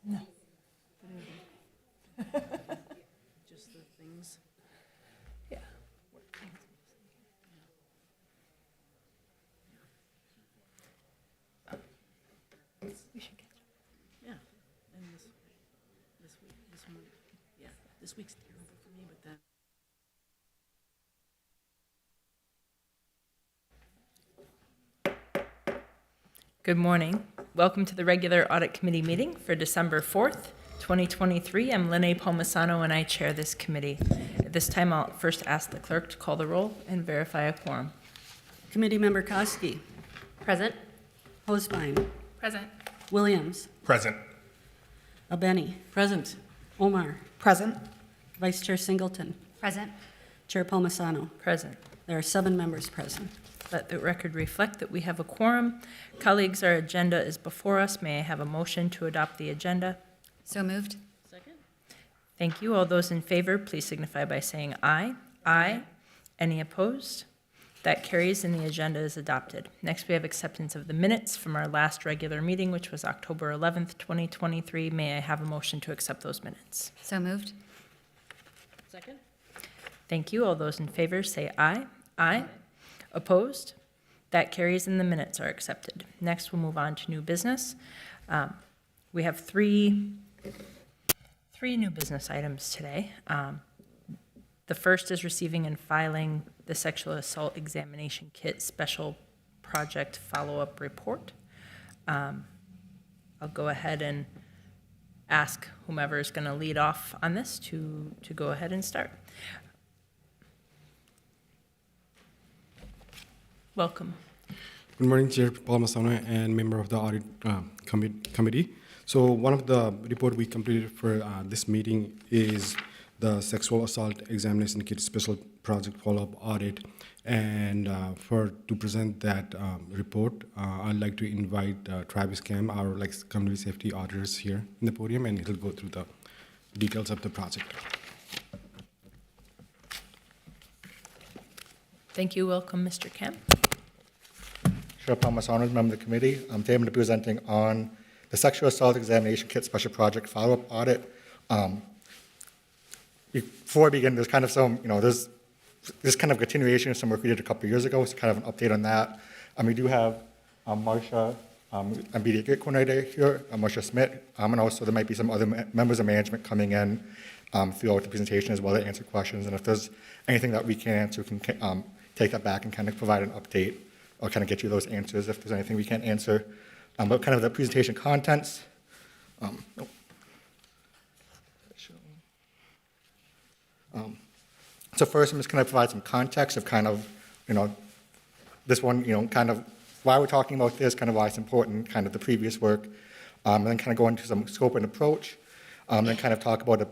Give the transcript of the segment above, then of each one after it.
No. Just the things. Yeah. We should get Yeah, and this week, this one, yeah, this week's terrible for me, but then. Good morning. Welcome to the regular Audit Committee meeting for December 4th, 2023. I'm Lene Palmisano and I chair this committee. At this time, I'll first ask the clerk to call the roll and verify a quorum. Committee Member Koski. Present. Hosbein. Present. Williams. Present. Albeni. Present. Omar. Present. Vice Chair Singleton. Present. Chair Palmisano. Present. There are 7 members present. Let the record reflect that we have a quorum. Colleagues, our agenda is before us. May I have a motion to adopt the agenda? So moved. Second. Thank you. All those in favor, please signify by saying aye. Aye. Any opposed? That carries and the agenda is adopted. Next, we have acceptance of the minutes from our last regular meeting, which was October 11th, 2023. May I have a motion to accept those minutes? So moved. Second. Thank you. All those in favor say aye. Aye. Opposed? That carries and the minutes are accepted. Next, we'll move on to new business. We have three new business items today. The first is receiving and filing the sexual assault examination kit special project follow-up report. I'll go ahead and ask whomever is going to lead off on this to go ahead and start. Welcome. Good morning, Chair Palmisano and member of the Audit Committee. So one of the report we completed for this meeting is the Sexual Assault Examination Kit Special Project Follow-Up Audit. And to present that report, I'd like to invite Travis Kam, our community safety auditors here in the podium, and he'll go through the details of the project. Thank you. Welcome, Mr. Kemp. Chair Palmisano, member of the committee. Today I'm going to be presenting on the Sexual Assault Examination Kit Special Project Follow-Up Audit. Before I begin, there's kind of some, there's kind of continuation of some work we did a couple of years ago, so kind of an update on that. We do have Marcia, MBD Kit Coordinator here, Marcia Smith, and also there might be some other members of management coming in throughout the presentation as well to answer questions. And if there's anything that we can answer, we can take that back and kind of provide an update or kind of get you those answers if there's anything we can't answer. But kind of the presentation contents. So first, I'm just going to provide some context of kind of, this one, kind of why we're talking about this, kind of why it's important, kind of the previous work, and then kind of go into some scope and approach, then kind of talk about the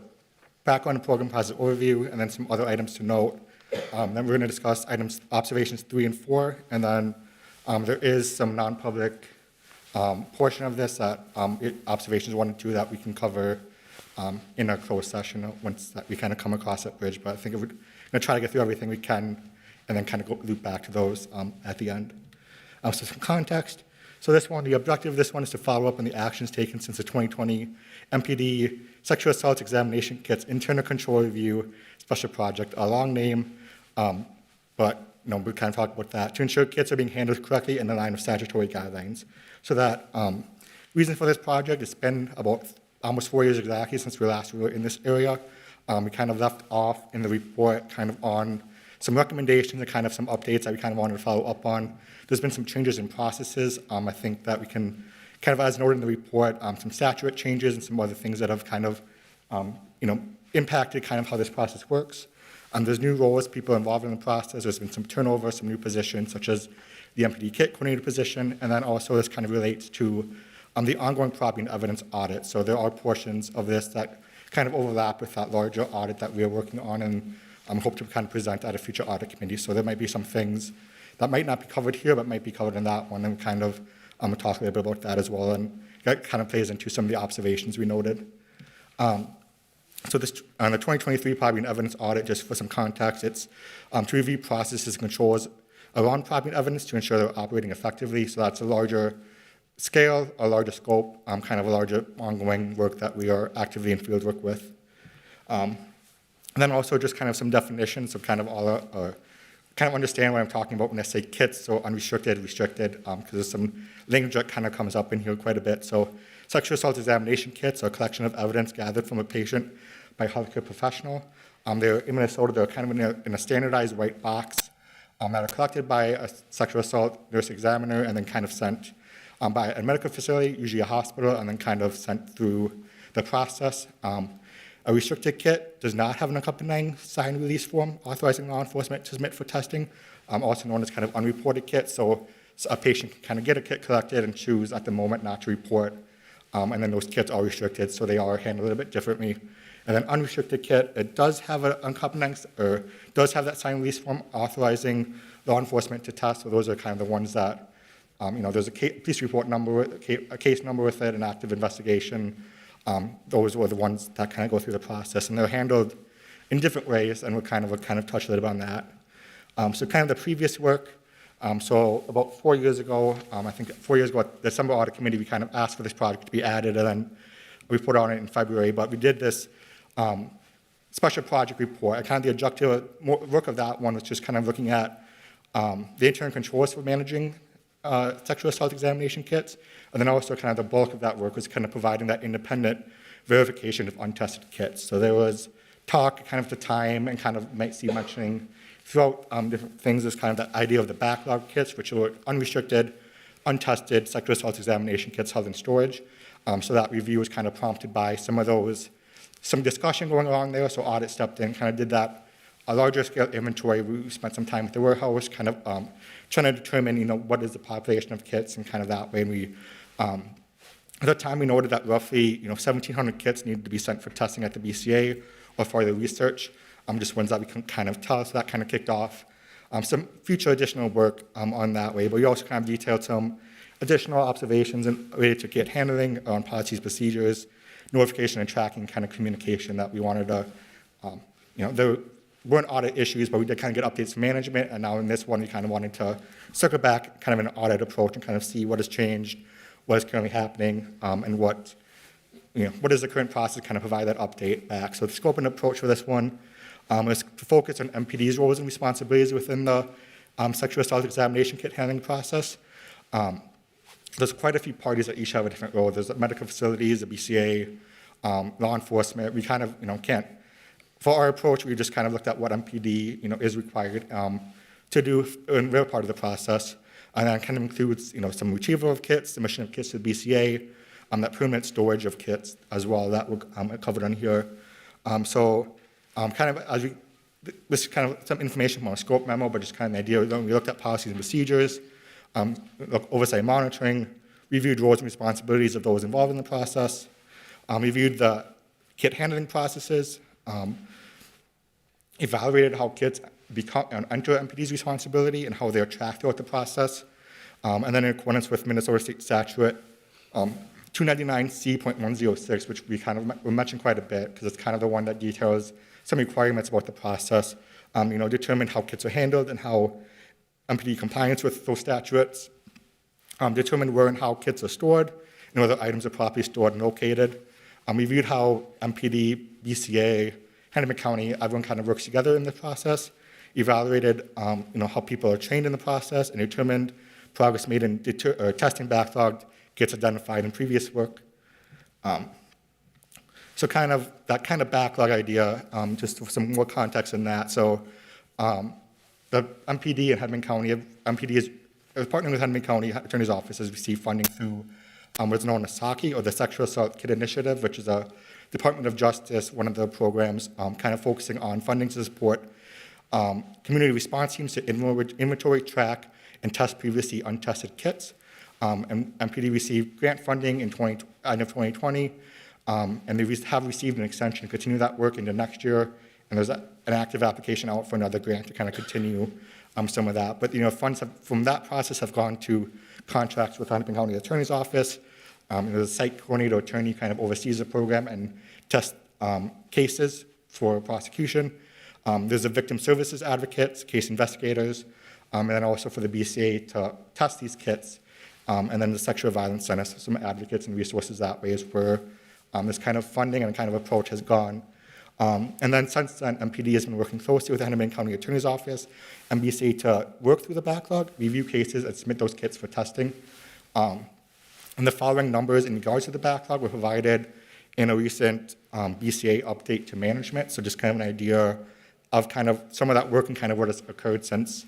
background and program process overview, and then some other items to note. Then we're going to discuss observations 3 and 4, and then there is some non-public portion of this that observations 1 and 2 that we can cover in our closed session once that we kind of come across that bridge. But I think we're going to try to get through everything we can, and then kind of loop back to those at the end. So some context. So this one, the objective of this one is to follow up on the actions taken since the 2020 MPD Sexual Assault Examination Kits Internal Control Review Special Project, a long name, but we kind of talk about that, to ensure kits are being handled correctly in the line of statutory guidelines. So that reason for this project, it's been about almost 4 years exactly since we last were in this area. We kind of left off in the report kind of on some recommendations and kind of some updates that we kind of wanted to follow up on. There's been some changes in processes. I think that we can kind of, as noted in the report, some statute changes and some other things that have kind of, impacted kind of how this process works. There's new roles, people involved in the process. There's been some turnover, some new positions, such as the MPD Kit Coordinator position, and then also this kind of relates to the ongoing property and evidence audit. So there are portions of this that kind of overlap with that larger audit that we are working on and hope to kind of present at a future audit committee. So there might be some things that might not be covered here, but might be covered in that one, and kind of talk a little bit about that as well, and that kind of plays into some of the observations we noted. So this, on the 2023 property and evidence audit, just for some context, it's to review processes and controls around property and evidence to ensure they're operating effectively. So that's a larger scale, a larger scope, kind of a larger ongoing work that we are actively in field work with. And then also just kind of some definitions of kind of all kind of understand what I'm talking about when I say kits, so unrestricted, restricted, because there's some language that kind of comes up in here quite a bit. So sexual assault examination kits are a collection of evidence gathered from a patient by a healthcare professional. They're in Minnesota, they're kind of in a standardized white box that are collected by a sexual assault nurse examiner and then kind of sent by a medical facility, usually a hospital, and then kind of sent through the process. A restricted kit does not have an accompanying signed release form authorizing law enforcement to submit for testing, also known as kind of unreported kits. So a patient can kind of get a kit collected and choose at the moment not to report, and then those kits are restricted, so they are handled a little bit differently. And then unrestricted kit, it does have an accompanying, or does have that signed release form authorizing law enforcement to test. So those are kind of the ones that, there's a police report number, a case number with it, an active investigation. Those were the ones that kind of go through the process, and they're handled in different ways, and we'll kind of touch a little bit on that. So kind of the previous work, so about 4 years ago, I think 4 years ago at the December Audit Committee, we kind of asked for this project to be added, and then we put on it in February, but we did this special project report, and kind of the objective work of that one was just kind of looking at the internal controls for managing sexual assault examination kits, and then also kind of the bulk of that work was kind of providing that independent verification of untested kits. So there was talk kind of at the time and kind of might see mentioning throughout different things is kind of that idea of the backlog kits, which were unrestricted, untested sexual assault examination kits held in storage. So that review was kind of prompted by some discussion going along there. So Audit stepped in, kind of did that, a larger scale inventory. We spent some time at the warehouse, kind of trying to determine, what is the population of kits, and kind of that way. And we, at the time, we noted that roughly, 1,700 kits needed to be sent for testing at the BCA or for the research, just ones that we can kind of tell. So that kind of kicked off some future additional work on that way. But we also kind of detailed some additional observations related to kit handling on policies, procedures, notification and tracking kind of communication that we wanted to, there weren't audit issues, but we did kind of get updates from management, and now in this one, we kind of wanted to circle back kind of an audit approach and kind of see what has changed, what is currently happening, and what is the current process, kind of provide that update back. So the scope and approach for this one is to focus on MPD's roles and responsibilities within the sexual assault examination kit handling process. There's quite a few parties that each have a different role. There's the medical facilities, the BCA, law enforcement. We kind of, can't, for our approach, we just kind of looked at what MPD, is required to do in real part of the process. And that kind of includes, some retrieval of kits, submission of kits to the BCA, that permanent storage of kits as well. That we're covered on here. Kind of as we, this is kind of some information from our scope memo, but just kind of an idea. We looked at policies and procedures, oversight monitoring, reviewed roles and responsibilities of those involved in the process, reviewed the kit handling processes, evaluated how kits enter MPD's responsibility and how they're tracked throughout the process, and then in accordance with Minnesota State Statute 299C.106, which we mentioned quite a bit because it's kind of the one that details some requirements about the process, determine how kits are handled and how MPD compliance with those statutes, determine where and how kits are stored, and whether items are properly stored and located. Reviewed how MPD, BCA, Hennepin County, everyone kind of works together in the process, evaluated how people are trained in the process, and determined progress made in testing backlogged kits identified in previous work. So kind of that kind of backlog idea, just for some more context in that. So the MPD in Hennepin County, MPD is partnering with Hennepin County Attorney's Office has received funding through what's known as SAKI, or the Sexual Assault Kit Initiative, which is a Department of Justice, one of the programs kind of focusing on funding to support community response teams to inventory, track, and test previously untested kits. And MPD received grant funding in end of 2020, and they have received an extension to continue that work into next year. And there's an active application out for another grant to kind of continue some of that. But funds from that process have gone to contracts with Hennepin County Attorney's Office. There's a site coordinator attorney kind of oversees the program and tests cases for prosecution. There's a victim services advocates, case investigators, and then also for the BCA to test these kits And then the Sexual Violence Center, so some advocates and resources that way is where this kind of funding and kind of approach has gone. And then since then, MPD has been working closely with the Hennepin County Attorney's Office and BCA to work through the backlog, review cases, and submit those kits for testing. And the following numbers in regards to the backlog were provided in a recent BCA update to management. So just kind of an idea of kind of some of that work and kind of what has occurred since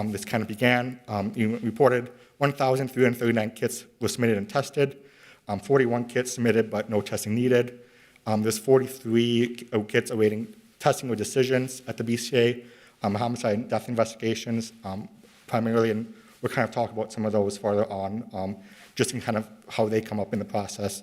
this kind of began. You reported 1,339 kits were submitted and tested, 41 kits submitted but no testing needed. There's 43 kits awaiting testing or decisions at the BCA, homicide and death investigations primarily, and we'll kind of talk about some of those farther on, just in kind of how they come up in the process.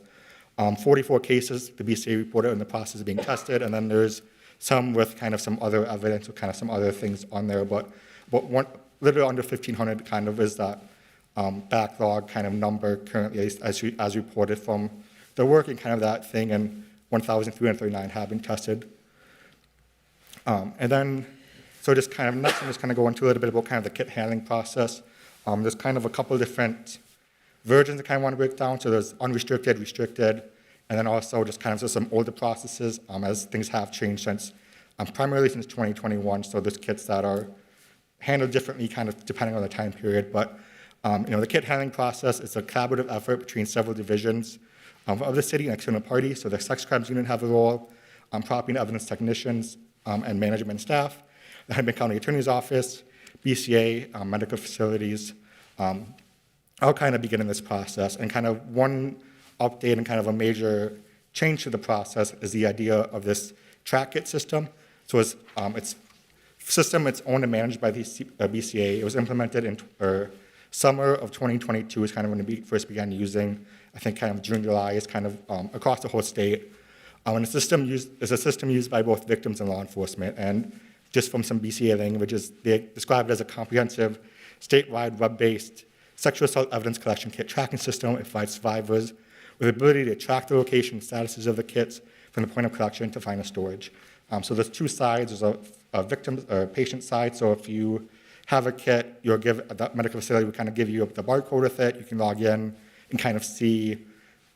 44 cases the BCA reported in the process of being tested, and then there's some with kind of some other evidence or kind of some other things on there, but little under 1,500 kind of is that backlog kind of number currently as reported from the work and kind of that thing, and 1,339 have been tested. And then, so just kind of next, I'm just kind of go into a little bit about kind of the kit handling process. There's kind of a couple of different versions I kind of want to break down. So there's unrestricted, restricted, and then also just kind of just some older processes as things have changed since, primarily since 2021. So there's kits that are handled differently kind of depending on the time period. But the kit handling process is a collaborative effort between several divisions of the city and external parties. So the sex crimes unit have a role, property and evidence technicians and management staff, the Hennepin County Attorney's Office, BCA, medical facilities, all kind of begin in this process. And kind of one update and kind of a major change to the process is the idea of this track kit system. So it's owned and managed by the BCA. It was implemented in summer of 2022 is kind of when it first began using. I think kind of June, July is kind of across the whole state. And it's a system used by both victims and law enforcement. And just from some BCA languages, they describe it as a comprehensive, statewide, web-based sexual assault evidence collection kit tracking system. It provides survivors with the ability to track the location and statuses of the kits from the point of collection to final storage. So there's two sides. There's a victim or patient side. So if you have a kit, that medical facility will kind of give you the barcode with it. You can log in and kind of see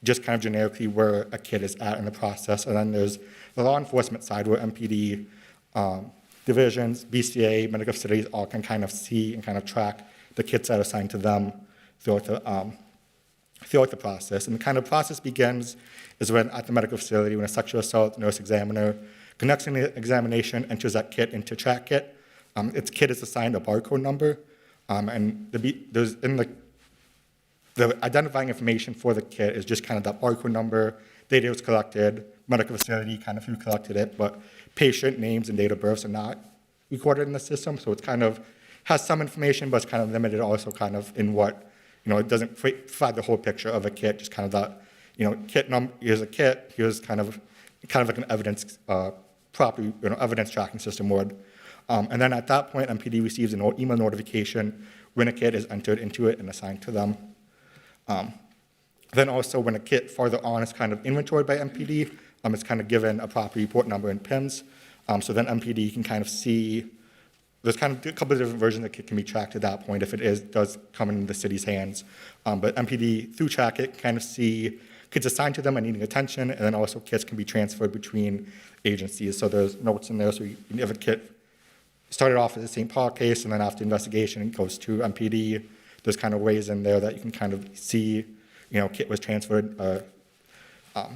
just kind of generically where a kit is at in the process. And then there's the law enforcement side where MPD divisions, BCA, medical facilities all can kind of see and kind of track the kits that are assigned to them throughout the process. And the kind of process begins is when at the medical facility, when a sexual assault nurse examiner conducts an examination, enters that kit into track kit. Its kit is assigned a barcode number, and there's in the identifying information for the kit is just kind of that barcode number, data was collected, medical facility, kind of who collected it, but patient names and date of births are not recorded in the system, so it's kind of has some information, but it's kind of limited also kind of in what, it doesn't provide the whole picture of a kit, just kind of that, kit number, here's a kit, here's kind of like an evidence property, evidence tracking system would. And then at that point, MPD receives an email notification when a kit is entered into it and assigned to them. Then also when a kit farther on is kind of inventoried by MPD, it's kind of given a property report number and PIMs. So then MPD can kind of see, there's kind of a couple of different versions that kit can be tracked at that point if it does come in the city's hands. But MPD, through track it, kind of see kits assigned to them and needing attention, and then also kits can be transferred between agencies. So there's notes in there, so you have a kit started off as a St. Paul case, and then after investigation, it goes to MPD. There's kind of ways in there that you can kind of see, kit was transferred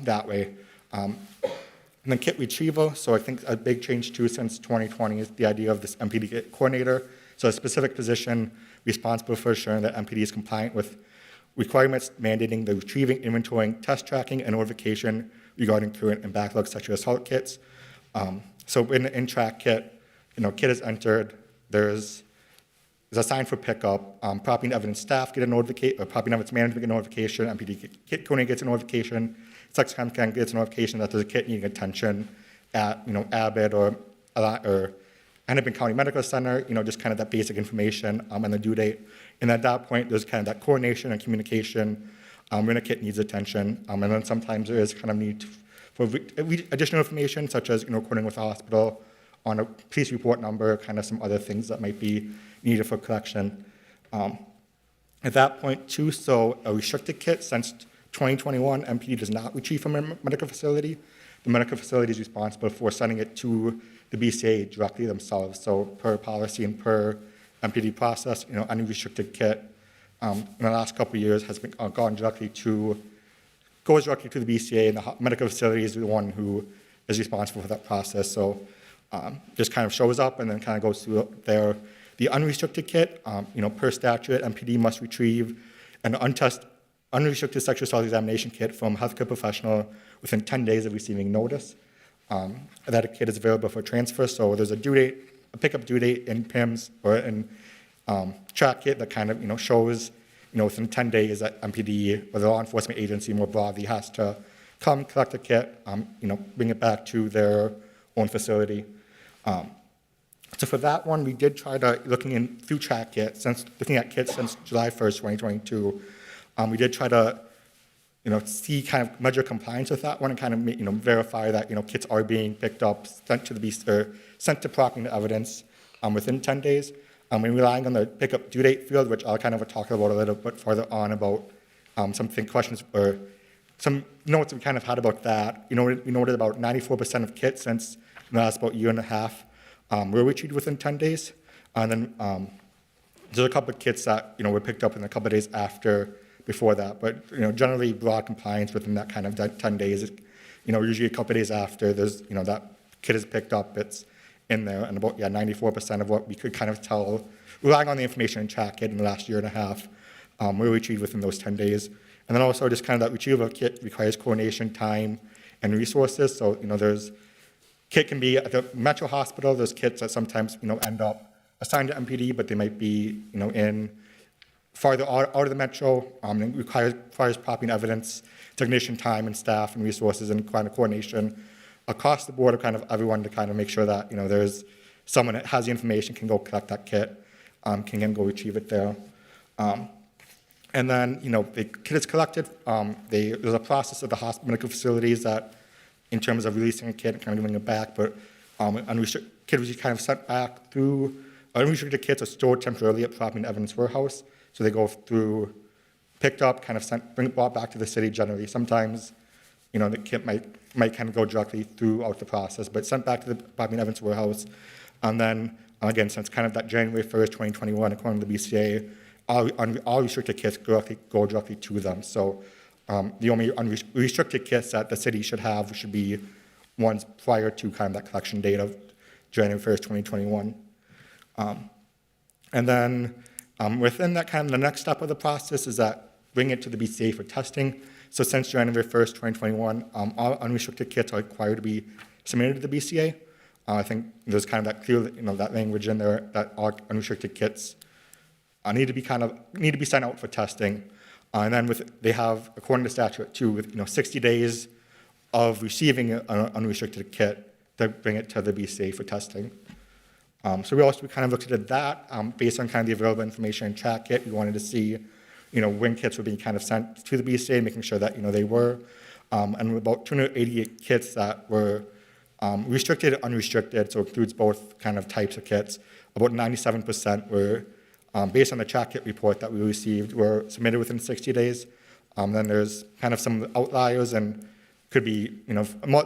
that way. And then kit retrieval. So I think a big change too since 2020 is the idea of this MPD kit coordinator. So a specific position responsible for ensuring that MPD is compliant with requirements mandating the retrieving, inventorying, test tracking, and notification regarding current and backlog sexual assault kits. So in track kit, kit is entered, there's assigned for pickup, property and evidence staff get a notification, or property and evidence management get a notification, MPD kit coordinator gets a notification, sex crime can gets a notification that there's a kit needing attention at, Abbott or Hennepin County Medical Center, just kind of that basic information and the due date. And at that point, there's kind of that coordination and communication when a kit needs attention. And then sometimes there is kind of need for additional information, such as, coordinating with the hospital on a police report number, kind of some other things that might be needed for collection. And At that point, too, so a restricted kit since 2021, MPD does not retrieve from a medical facility. The medical facility is responsible for sending it to the BCA directly themselves. So per policy and per MPD process, any restricted kit in the last couple of years has been goes directly to the BCA, and the per facility is the one who is responsible for that process. So just kind of shows up and then kind of goes through there. The unrestricted kit, per statute, MPD must retrieve an unrestricted sexual assault examination kit from a healthcare professional within 10 days of receiving notice. That kit is available for transfer, so there's a pickup due date in PIMS or in track kit that kind of shows within 10 days that MPD or the law enforcement agency more broadly has to come collect the kit, bring it back to their own facility. So for that one, we did try to looking at kits since July 1st, 2022. We did try to see kind of measure compliance with that one and kind of verify that kits are being picked up, sent to property evidence within 10 days. We're relying on the pickup due date field, which I'll kind of talk about a little bit further on about questions or some notes we kind of had about that. We noted about 94% of kits since the last about year and a half were retrieved within 10 days. And then there's a couple of kits that were picked up in a couple of days before that. But generally broad compliance within that kind of 10 days. Usually a couple of days after there's that kit is picked up, it's in there, and about 94% of what we could kind of tell, relying on the information in track kit in the last year and a half, were retrieved within those 10 days. And then also just kind of that retrieval kit requires coordination, time, and resources. So kit can be at the Metro Hospital. There's kits that sometimes end up assigned to MPD, but they might be in farther out of the Metro. It requires property and evidence, technician time and staff and resources and kind of coordination across the board of kind of everyone to kind of make sure that there's someone that has the information, can go collect that kit, can then go retrieve it there. And then the kit is collected. There's a process of the medical facilities that, in terms of releasing a kit and kind of giving it back, but unrestricted kit was kind of sent back through. Unrestricted kits are stored temporarily at property and evidence warehouse, so they go through, picked up, kind of brought back to the city generally. Sometimes the kit might kind of go directly throughout the process, but sent back to the property and evidence warehouse. And then, again, since kind of that January 1st, 2021, according to the BCA, all restricted kits go directly to them. So the only restricted kits that the city should have should be ones prior to kind of that collection date of January 1st, 2021. And then within that kind of the next step of the process is that bring it to the BCA for testing. So since January 1st, 2021, all unrestricted kits are required to be submitted to the BCA. I think there's kind of that clear, that language in there that all unrestricted kits need to be sent out for testing. And then they have, according to statute too, with 60 days of receiving an unrestricted kit to bring it to the BCA for testing. So we kind of looked at that based on kind of the available information in track kit. We wanted to see when kits were being kind of sent to the BCA, making sure that they were. And about 288 kits that were restricted and unrestricted, so it includes both kind of types of kits. About 97% were, based on the track kit report that we received, were submitted within 60 days. Then there's kind of some outliers and could be,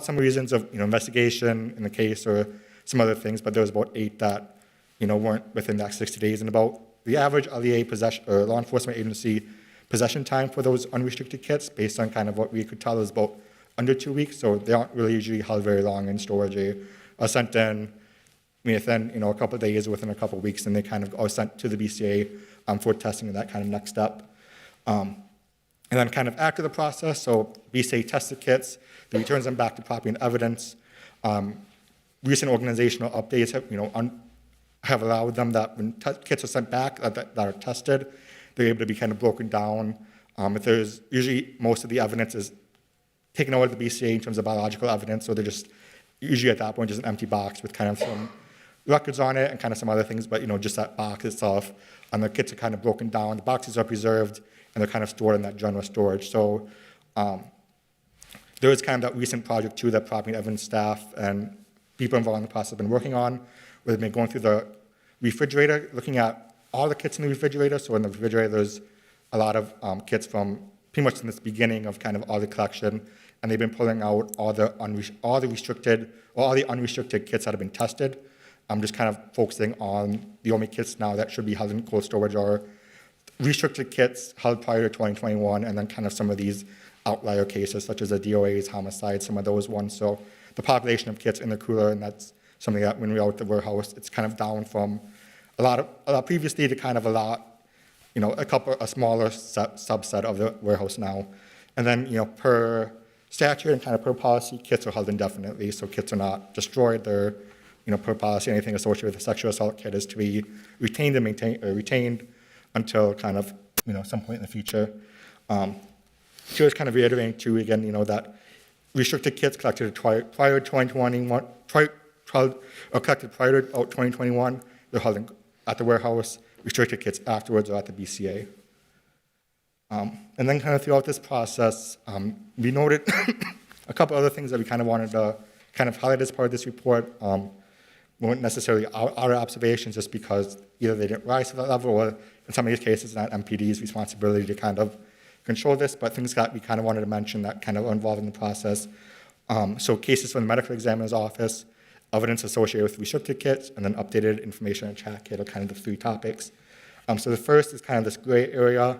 some reasons of, investigation in the case or some other things, but there was about 8 that, weren't within that 60 days. And about the average LEA possession or law enforcement agency possession time for those unrestricted kits, based on kind of what we could tell, is about under 2 weeks. So they aren't really usually held very long in storage. They are sent in within a couple of days, within a couple of weeks, and they kind of are sent to the BCA for testing and that kind of next step. And then kind of after the process, so BCA tests the kits, they returns them back to property and evidence. Recent organizational updates have allowed them that when kits are sent back that are tested, they're able to be kind of broken down. If there's usually most of the evidence is taken out of the BCA in terms of biological evidence, so they're just usually at that point just an empty box with kind of some records on it and kind of some other things, but just that box itself. And the kits are kind of broken down, the boxes are preserved, and they're kind of stored in that general storage. So there is kind of that recent project too that property and evidence staff and people involved in the process have been working on, where they've been going through the refrigerator, looking at all the kits in the refrigerator. So in the refrigerator, there's a lot of kits from pretty much in this beginning of kind of all the collection, and they've been pulling out all the unrestricted kits that have been tested. I'm just kind of focusing on the only kits now that should be held in cold storage are restricted kits held prior to 2021, and then kind of some of these outlier cases such as the DOAs, homicides, some of those ones. So the population of kits in the cooler, and that's something that when we're out at the warehouse, it's kind of down from a lot previously to kind of a lot, a smaller subset of the warehouse now. And then, per statute and kind of per policy, kits are held indefinitely. So kits are not destroyed. They're, per policy, anything associated with a sexual assault kit is to be retained and retained until kind of, some point in the future. She was kind of reiterating too, again, that restricted kits collected prior to 2021, collected prior to 2021, they're held at the warehouse. Restricted kits afterwards are at the BCA. And then kind of throughout this process, we noted a couple other things that we kind of wanted to kind of highlight as part of this report. Weren't necessarily our observations just because either they didn't rise to that level or in some of these cases it's not MPD's responsibility to kind of control this, but things that we kind of wanted to mention that kind of are involved in the process. So cases from the medical examiner's office, evidence associated with restricted kits, and then updated information and chat kit are kind of the three topics. So the first is kind of this gray area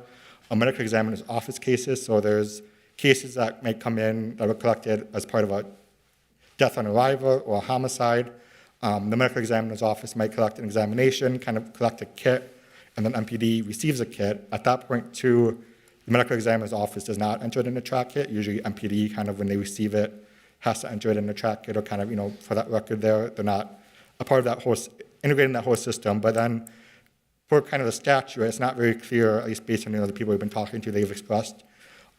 of medical examiner's office cases. So there's cases that may come in that were collected as part of a death on arrival or a homicide. The medical examiner's office might collect an examination, kind of collect a kit, and then MPD receives a kit. At that point, too, the medical examiner's office does not enter it in the track kit. Usually MPD, kind of when they receive it, has to enter it in the track kit or kind of, for that record there. They're not a part of that whole, integrated in that whole system. But then for kind of the statute, it's not very clear, at least based on the people we've been talking to, they've expressed,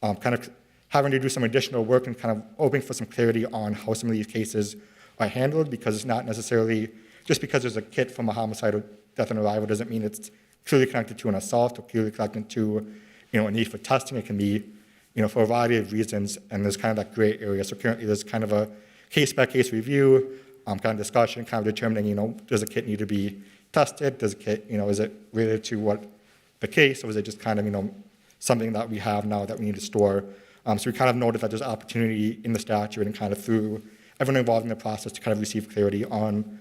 kind of having to do some additional work and kind of hoping for some clarity on how some of these cases are handled, because it's not necessarily, just because there's a kit from a homicide or death on arrival doesn't mean it's clearly connected to an assault or clearly connected to, a need for testing. It can be, for a variety of reasons, and there's kind of that gray area. So currently there's kind of a case-by-case review, kind of discussion, kind of determining, does a kit need to be tested? Does a kit, is it related to what the case, or is it just kind of, something that we have now that we need to store? So we kind of noted that there's opportunity in the statute and kind of through everyone involved in the process to kind of receive clarity on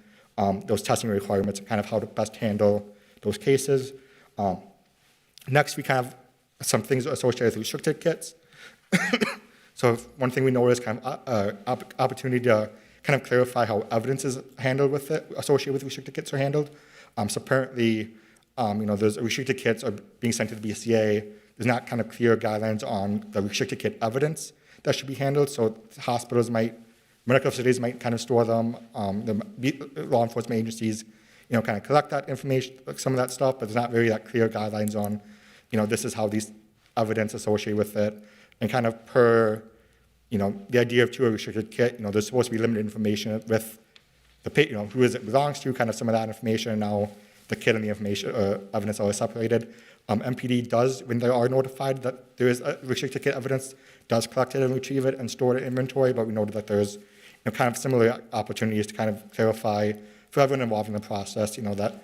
those testing requirements and kind of how to best handle those cases. Next, we kind of some things associated with restricted kits. So one thing we noticed kind of opportunity to kind of clarify how evidence is handled with it, associated with restricted kits are handled. So apparently, there's restricted kits are being sent to the BCA. There's not kind of clear guidelines on the restricted kit evidence that should be handled. So hospitals medical facilities might kind of store them. The law enforcement agencies, kind of collect that information, some of that stuff, but there's not really that clear guidelines on, this is how these evidence associated with it. And kind of per, the idea of a restricted kit, there's supposed to be limited information with the, who is it belongs to, kind of some of that information. Now the kit and the information, evidence are separated. MPD does, when they are notified that there is a restricted kit evidence, does collect it and retrieve it and store it in inventory, but we noted that there's kind of similar opportunities to kind of clarify for everyone involved in the process, that,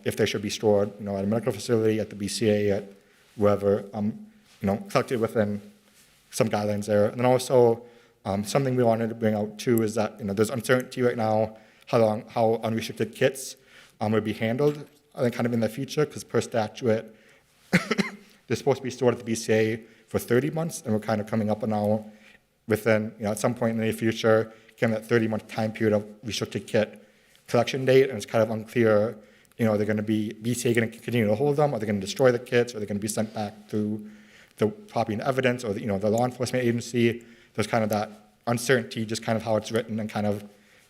if they should be stored, at a medical facility, at the BCA, at wherever, collected within some guidelines there. And then also, something we wanted to bring out too is that, there's uncertainty right now how unrestricted kits would be handled, I think kind of in the future, because per statute, they're supposed to be stored at the BCA for 30 months, and we're kind of coming up now within, at some point in the near future, kind of that 30-month time period of restricted kit collection date, and it's kind of unclear, are they going to be, BCA going to continue to hold them, are they going to destroy the kits, are they going to be sent back to the property and evidence, or the law enforcement agency? There's kind of that uncertainty, just kind of how it's written, and kind of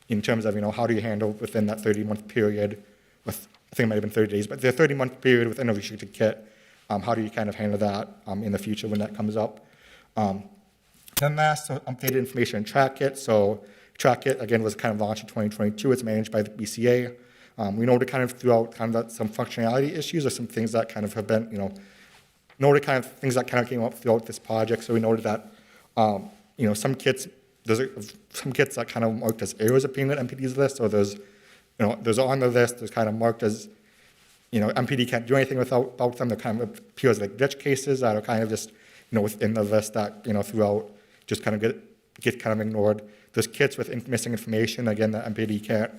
in terms of, how do you handle within that 30-month period, with, I think it might have been 30 days, but the 30-month period within a restricted kit, how do you kind of handle that in the future when that comes up? Then last, so updated information and track kit. So track kit, again, was kind of launched in 2022. It's managed by the BCA. We noted kind of throughout kind of some functionality issues or some things that kind of have been, noted kind of things that kind of came up throughout this project. So we noted that, some kits, some kits that kind of marked as errors appearing on MPD's list. So there's, there's on the list, there's kind of marked as, MPD can't do anything without them. They're kind of appears like glitch cases that are kind of just, within the list that, throughout just kind of get kind of ignored. There's kits with missing information, again, that MPD can't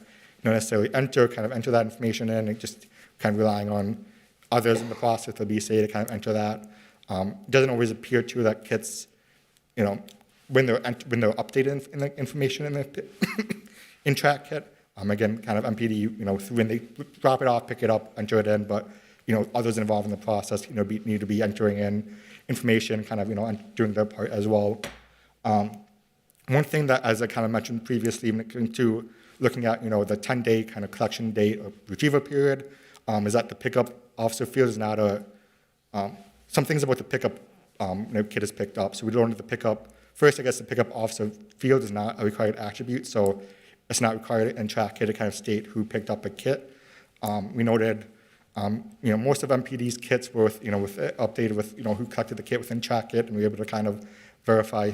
necessarily enter that information in, and just kind of relying on others in the process, the BCA, to kind of enter that. It doesn't always appear to that kits, when they're updated in the information in the in track kit. Again, kind of MPD, when they drop it off, pick it up, enter it in, but others involved in the process, need to be entering in information, kind of, doing their part as well. One thing that, as I kind of mentioned previously, when it came to looking at, the 10-day kind of collection date or retrieval period, is that the pickup officer field is not some things about the pickup kit is picked up. So we learned that the pickup, first, I guess the pickup officer field is not a required attribute, so it's not required in track kit to kind of state who picked up a kit. We noted, most of MPD's kits were updated with, who collected the kit within track kit, and we were able to kind of verify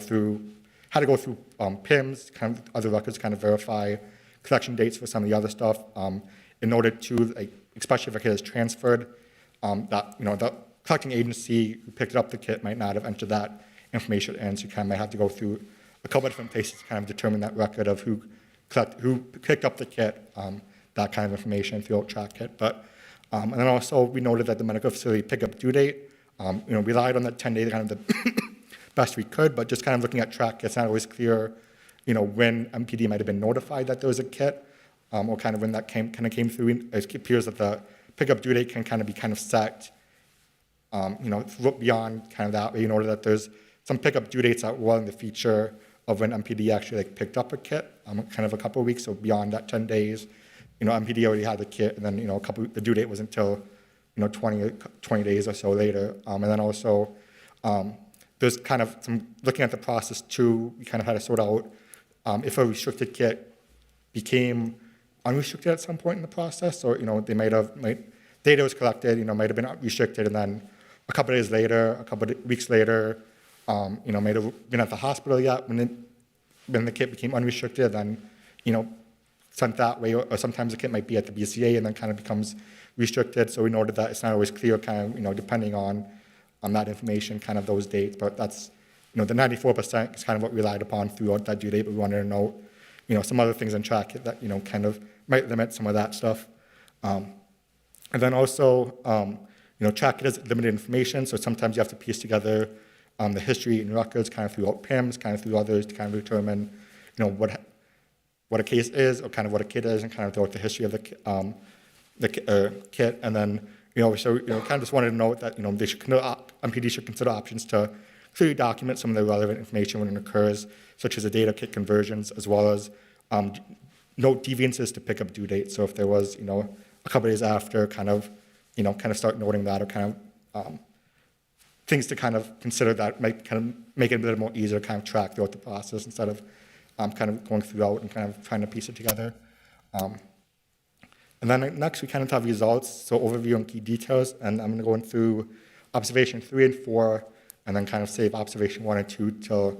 how to go through PIMS, kind of other records, kind of verify collection dates for some of the other stuff, in order to, especially if a kit is transferred, that, the collecting agency who picked up the kit might not have entered that information in, so you kind of might have to go through a couple of different places to kind of determine that record of who picked up the kit, that kind of information throughout track kit. But, and then also we noted that the medical facility pickup due date, relied on that 10-day kind of the best we could, but just kind of looking at track, it's not always clear, when MPD might have been notified that there was a kit, or kind of when that came through. It appears that the pickup due date can kind of be kind of set, beyond kind of that way, in order that there's some pickup due dates that were in the feature of when MPD actually picked up a kit, kind of a couple of weeks, so beyond that 10 days, MPD already had the kit, and then, the due date was until, 20 days or so later. And then also, there's kind of some, looking at the process too, we kind of had to sort out if a restricted kit became unrestricted at some point in the process, or, they data was collected, might have been restricted, and then a couple of days later, a couple of weeks later, might have been at the hospital yet when the kit became unrestricted, then, sent that way, or sometimes the kit might be at the BCA and then kind of becomes restricted. So we noted that it's not always clear, kind of, depending on that information, kind of those dates. But that's, the 94% is kind of what we relied upon throughout that due date. But we wanted to note, some other things in track that, kind of might limit some of that stuff. And then also, track kit has limited information, so sometimes you have to piece together the history and records kind of throughout PIMS, kind of through others to kind of determine, what a case is, or kind of what a kit is, and kind of throughout the history of the kit. And then, so kind of just wanted to note that, they should MPD should consider options to clearly document some of the relevant information when it occurs, such as the data kit conversions, as well as note deviances to pick up due dates. So if there was, a couple of days after, kind of start noting that, or kind of things to kind of consider that might kind of make it a bit more easier to kind of track throughout the process instead of kind of going throughout and kind of trying to piece it together. And then next we kind of have results, so overview and key details, and I'm going to go through observation 3 and 4, and then kind of save observation 1 and 2 till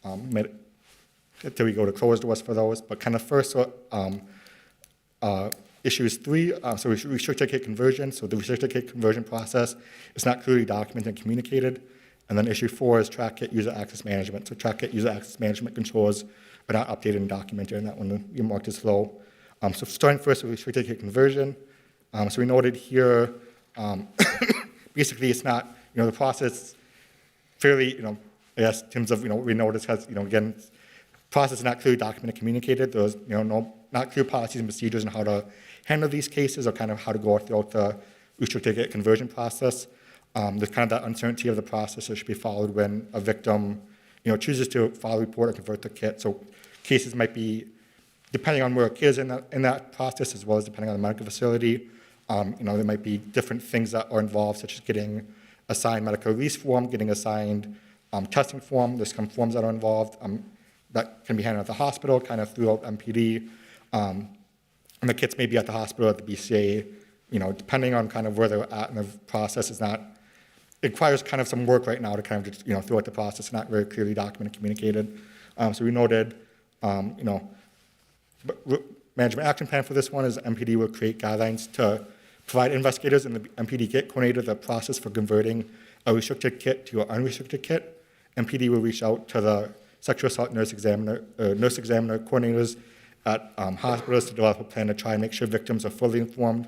we go to closed doors for those. But kind of first, issues 3, so restricted kit conversion. So the restricted kit conversion process is not clearly documented and communicated. And then issue 4 is track kit user access management. So track kit user access management controls are not updated and documented, and that one we marked as slow. So starting first with restricted kit conversion. So we noted here, basically it's not, the process fairly, I guess in terms of, we noticed has, again, process is not clearly documented and communicated. There's, not clear policies and procedures on how to handle these cases, or kind of how to go throughout the restricted kit conversion process. There's kind of that uncertainty of the process that should be followed when a victim, chooses to file a report or convert the kit. So cases might be, depending on where a kid is in that process, as well as depending on the medical facility, there might be different things that are involved, such as getting assigned medical release form, getting assigned testing form. There's some forms that are involved that can be handled at the hospital, kind of throughout MPD. And the kits may be at the hospital, at the BCA, depending on kind of where they're at in the process. It requires kind of some work right now to kind of just, throughout the process, not very clearly documented and communicated. So we noted, management action plan for this one is MPD will create guidelines to provide investigators and the MPD kit coordinator the process for converting a restricted kit to an unrestricted kit. MPD will reach out to the sexual assault nurse examiner coordinators at hospitals to develop a plan to try and make sure victims are fully informed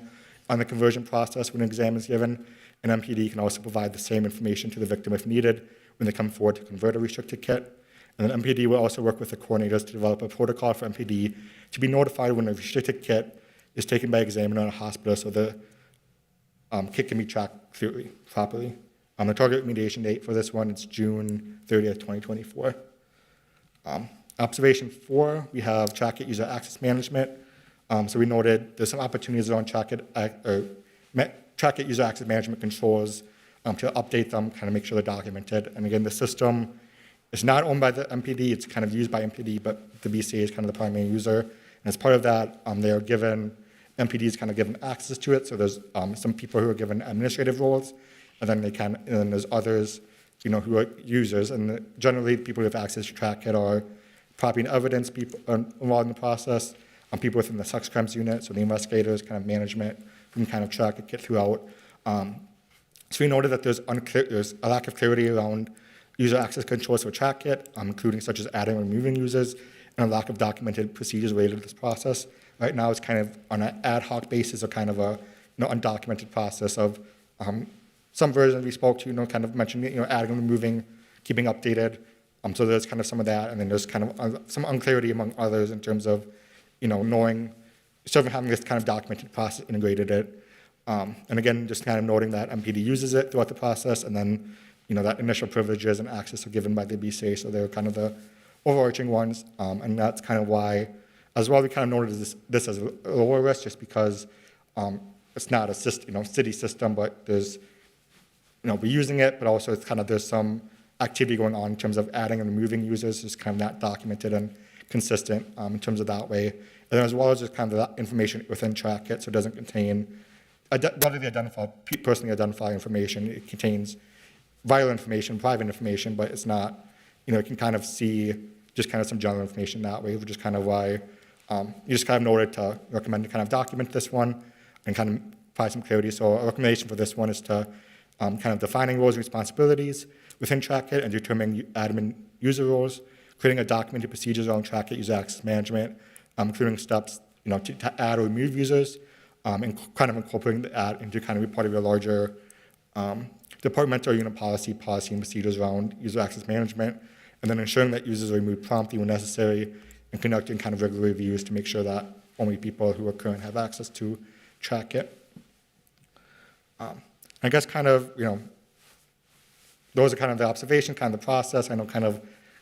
on the conversion process when an exam is given. And MPD can also provide the same information to the victim if needed when they come forward to convert a restricted kit. And then MPD will also work with the coordinators to develop a protocol for MPD to be notified when a restricted kit is taken by examiner in a hospital so the kit can be tracked properly. The target remediation date for this one is June 30th, 2024. Observation 4, we have track it user access management. So we noted there's some opportunities around track it user access management controls to update them, kind of make sure they're documented. And again, the system is not owned by the MPD, it's kind of used by MPD, but the BCA is kind of the primary user. And as part of that, they are given, MPD is kind of given access to it. So there's some people who are given administrative roles, and then there's others, who are users. And generally, people who have access to track it are property and evidence people involved in the process, people within the sex crimes unit, so the investigators, kind of management, who can kind of track it, get throughout. So we noted that there's a lack of clarity around user access controls for TrackIt, including such as adding and removing users, and a lack of documented procedures related to this process. Right now, it's kind of on an ad hoc basis or kind of a undocumented process of some versions we spoke to, kind of mentioning, adding and removing, keeping updated. So there's kind of some of that, and then there's kind of some unclarity among others in terms of, knowing, sort of having this kind of documented process integrated it. And again, just kind of noting that MPD uses it throughout the process, and then, that initial privileges and access are given by the BCA, so they're kind of the overarching ones. And that's kind of why, as well, we kind of noted this as a lower risk, just because it's not a city system, but there's, we're using it, but also it's kind of, there's some activity going on in terms of adding and removing users, just kind of not documented and consistent in terms of that way. And then as well as just kind of the information within TrackIt, so it doesn't contain personally identified information. It contains vital information, private information, but it's not, it can kind of see just kind of some general information that way, which is kind of why you just kind of noted to recommend to kind of document this one and kind of provide some clarity. So a recommendation for this one is to kind of defining roles and responsibilities within TrackIt and determining admin user roles, creating a documented procedures around TrackIt user access management, including steps to add or remove users, and kind of incorporating the ad into kind of be part of your larger departmental unit policy and procedures around user access management, and then ensuring that users are removed promptly when necessary, and conducting kind of regular reviews to make sure that only people who are current have access to TrackIt. I guess kind of, those are kind of the observations, kind of the process. I know kind of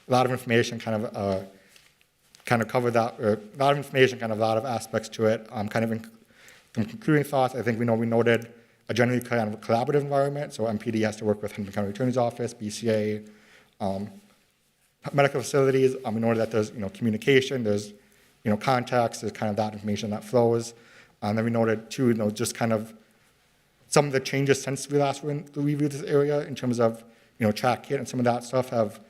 a lot of information kind of covered that, or a lot of information, kind of a lot of aspects to it. Kind of in concluding thoughts, I think we noted a generally kind of collaborative environment. So MPD has to work with Hamilton County Attorney's Office, BCA, medical facilities. We noted that there's communication, there's contacts, there's kind of that information that flows. And then we noted too, just kind of some of the changes since we last reviewed this area in terms of TrackIt and some of that stuff have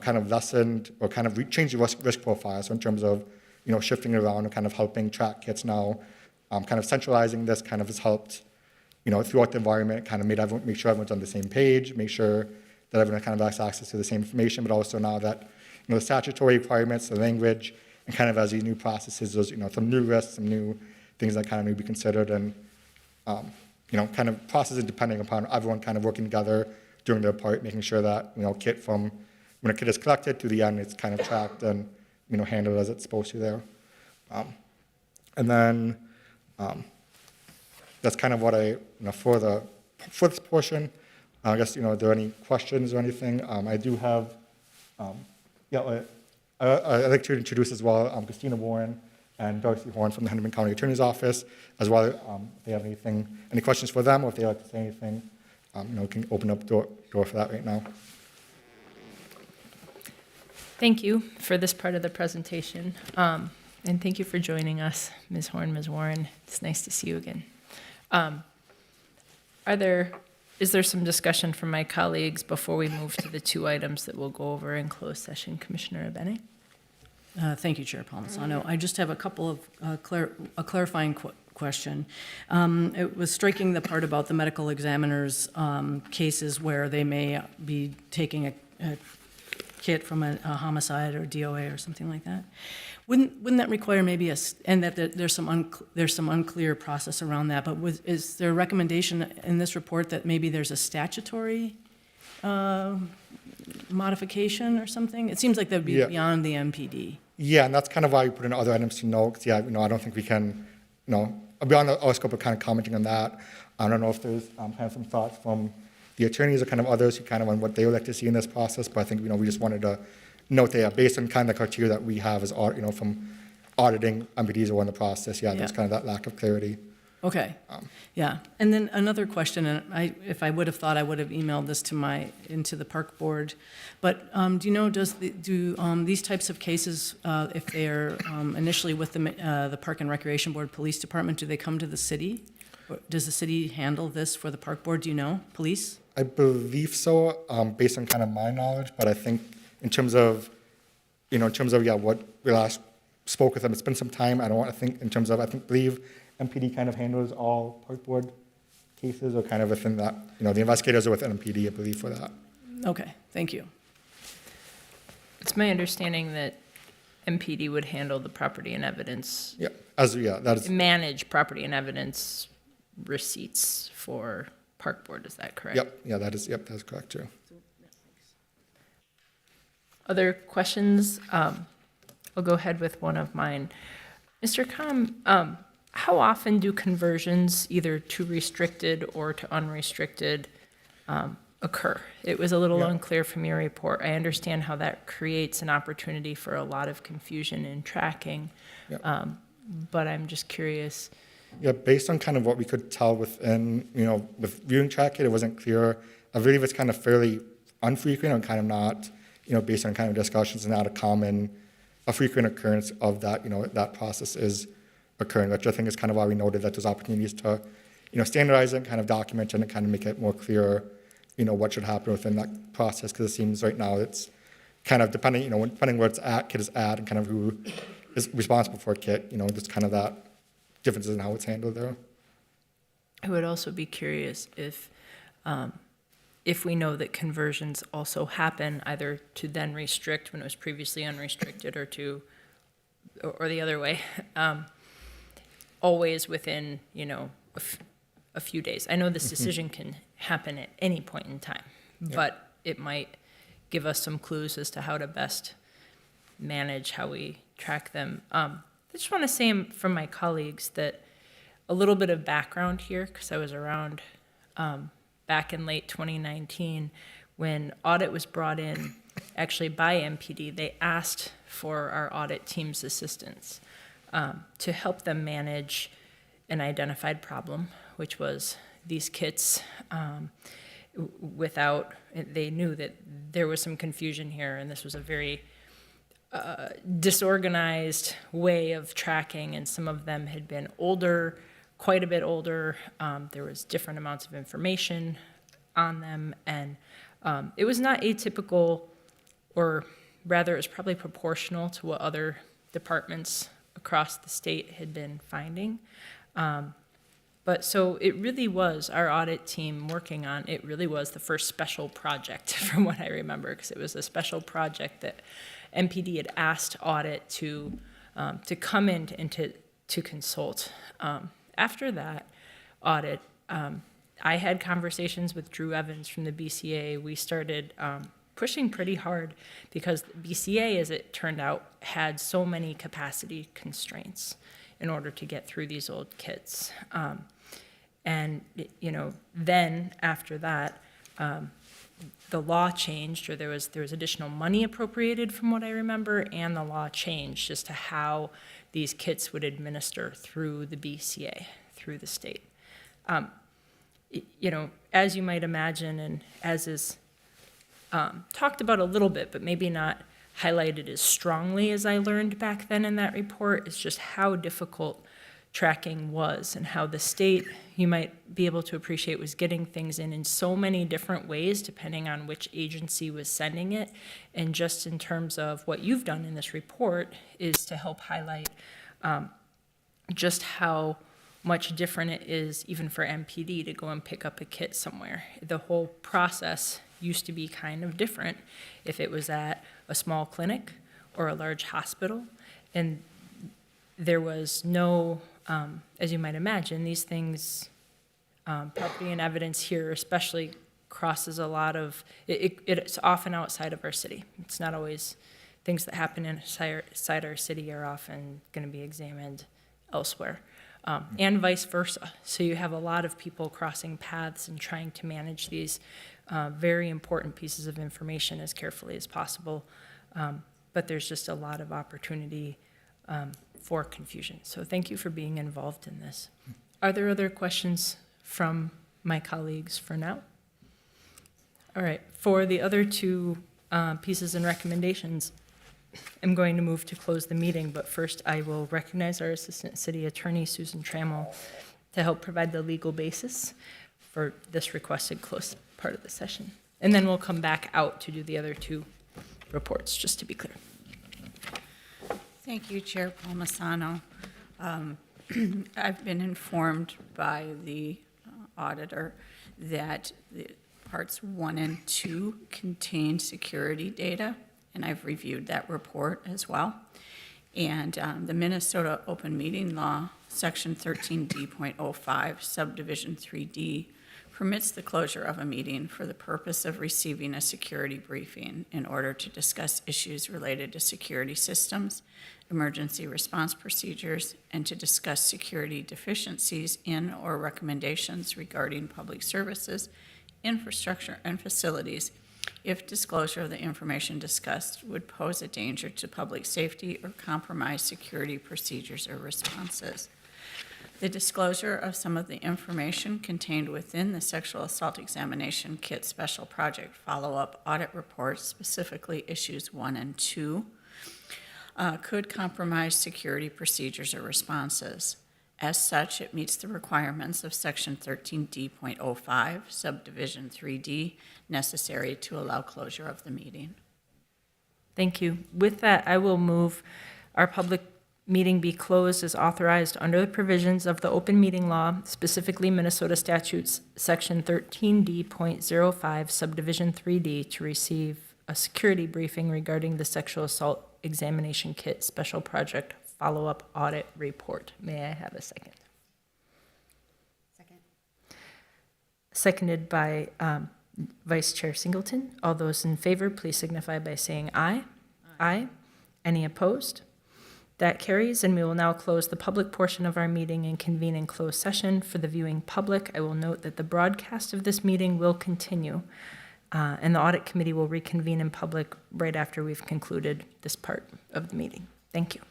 kind of lessened or kind of changed the risk profile. So in terms of shifting around and kind of helping TrackIts now, kind of centralizing this kind of has helped throughout the environment, kind of make sure everyone's on the same page, make sure that everyone kind of has access to the same information, but also now that the statutory requirements, the language, and kind of as these new processes, there's some new risks, some new things that kind of need to be considered, and kind of processes depending upon everyone kind of working together, doing their part, making sure that kit from when a kit is collected to the end, it's kind of tracked and handled as it's supposed to there. And then that's kind of what I for this portion. I guess are there any questions or anything? I do have I'd like to introduce as well Christina Warren and Darcy Horn from the Hennepin County Attorney's Office, as well. If they have any questions for them, or if they like to say anything, we can open up the door for that right now. Thank you for this part of the presentation. And thank you for joining us, Ms. Horn, Ms. Warren. It's nice to see you again. Is there some discussion from my colleagues before we move to the two items that we'll go over in closed session? Commissioner Abene? Thank you, Chair Palmisano. I just have a couple of clarifying question. It was striking the part about the medical examiner's cases where they may be taking a kit from a homicide or DOA or something like that. Wouldn't that require maybe and that there's some unclear process around that, but is there a recommendation in this report that maybe there's a statutory modification or something? It seems like that would be Yeah. beyond the MPD. Yeah, and that's kind of why we put in other items to know, 'cause, yeah, I don't think we can, beyond our scope of kind of commenting on that. I don't know if there's kind of some thoughts from the attorneys or kind of others who kind of on what they would like to see in this process, but I think, we just wanted to note that, yeah, based on kind of the criteria that we have as, from auditing MPDs or in the process, yeah, there's Yeah. kind of that lack of clarity. Okay, yeah. And then another question, and if I would have thought, I would have emailed this into the park board. But do you know, do these types of cases, if they're initially with the Park and Recreation Board Police Department, do they come to the city? Or does the city handle this for the park board? Do you know, police? I believe so, based on kind of my knowledge, but I think in terms of, yeah, what we last spoke with them, it's been some time. I believe MPD kind of handles all park board cases or kind of within that, the investigators are with MPD, I believe, for that. Okay, thank you. It's my understanding that MPD would handle the property and evidence, Yeah, that is, manage property and evidence receipts for park board, is that correct? that's correct, too. Other questions? I'll go ahead with one of mine. Mr. Com, how often do conversions, either to restricted or to unrestricted, occur? It was a little Yeah. unclear from your report. I understand how that creates an opportunity for a lot of confusion in tracking, Yeah. but I'm just curious. Yeah, based on kind of what we could tell within, with viewing track it wasn't clear. I believe it's kind of fairly unfrequent and kind of not, based on kind of discussions, not a frequent occurrence of that, that process is occurring, which I think is kind of why we noted that there's opportunities to, standardize it and kind of document it and kind of make it more clear, what should happen within that process, because it seems right now it's kind of depending where it's at, kit is at, and kind of who is responsible for a kit, just kind of that differences in how it's handled there. I would also be curious if we know that conversions also happen either to then restrict when it was previously unrestricted or the other way, always within, a few days. I know this decision can happen at any point in time, but it might give us some clues as to how to best manage how we track them. I just want to say from my colleagues that a little bit of background here, because I was around back in late 2019 when audit was brought in actually by MPD. They asked for our audit team's assistance to help them manage an identified problem, which was these kits they knew that there was some confusion here, and this was a very disorganized way of tracking, and some of them had been older, quite a bit older. There was different amounts of information on them, and it was not atypical, or rather it was probably proportional to what other departments across the state had been finding. But so it really was our audit team working on, it really was the first special project from what I remember, because it was a special project that MPD had asked audit to come in and to consult. After that audit, I had conversations with Drew Evans from the BCA. We started pushing pretty hard because the BCA, as it turned out, had so many capacity constraints in order to get through these old kits. And, then after that, the law changed, or there was additional money appropriated from what I remember, and the law changed as to how these kits would administer through the BCA, through the state. As you might imagine, and as is talked about a little bit, but maybe not highlighted as strongly as I learned back then in that report, is just how difficult tracking was, and how the state, you might be able to appreciate, was getting things in so many different ways depending on which agency was sending it. And just in terms of what you've done in this report is to help highlight just how much different it is even for MPD to go and pick up a kit somewhere. The whole process used to be kind of different if it was at a small clinic or a large hospital. And there was no, as you might imagine, these things, property and evidence here especially crosses a lot of, it's often outside of our city. It's not always, things that happen inside our city are often going to be examined elsewhere. And vice versa. So you have a lot of people crossing paths and trying to manage these very important pieces of information as carefully as possible. But there's just a lot of opportunity for confusion. So thank you for being involved in this. Are there other questions from my colleagues for now? All right, for the other two pieces and recommendations, I'm going to move to close the meeting, but first I will recognize our Assistant City Attorney, Susan Trammell, to help provide the legal basis for this requested close part of the session. And then we'll come back out to do the other two reports, just to be clear. Thank you, Chair Palmisano. I've been informed by the auditor that the parts 1 and 2 contain security data, and I've reviewed that report as well. And the Minnesota Open Meeting Law, Section 13D.05, Subdivision 3D, permits the closure of a meeting for the purpose of receiving a security briefing in order to discuss issues related to security systems, emergency response procedures, and to discuss security deficiencies in or recommendations regarding public services, infrastructure, and facilities if disclosure of the information discussed would pose a danger to public safety or compromise security procedures or responses. The disclosure of some of the information contained within the sexual assault examination kit special project follow-up audit report, specifically issues 1 and 2, could compromise security procedures or responses. As such, it meets the requirements of Section 13D.05, Subdivision 3D, necessary to allow closure of the meeting. Thank you. With that, I will move our public meeting be closed as authorized under the provisions of the open meeting law, specifically Minnesota statutes, section 13D.05, subdivision 3D, to receive a security briefing regarding the sexual assault examination kit special project follow-up audit report. May I have a second? Second. Seconded by Vice Chair Singleton. All those in favor, please signify by saying aye. Aye. Any opposed? That carries, and we will now close the public portion of our meeting and convene in closed session. For the viewing public, I will note that the broadcast of this meeting will continue, and the audit committee will reconvene in public right after we've concluded this part of the meeting. Thank you.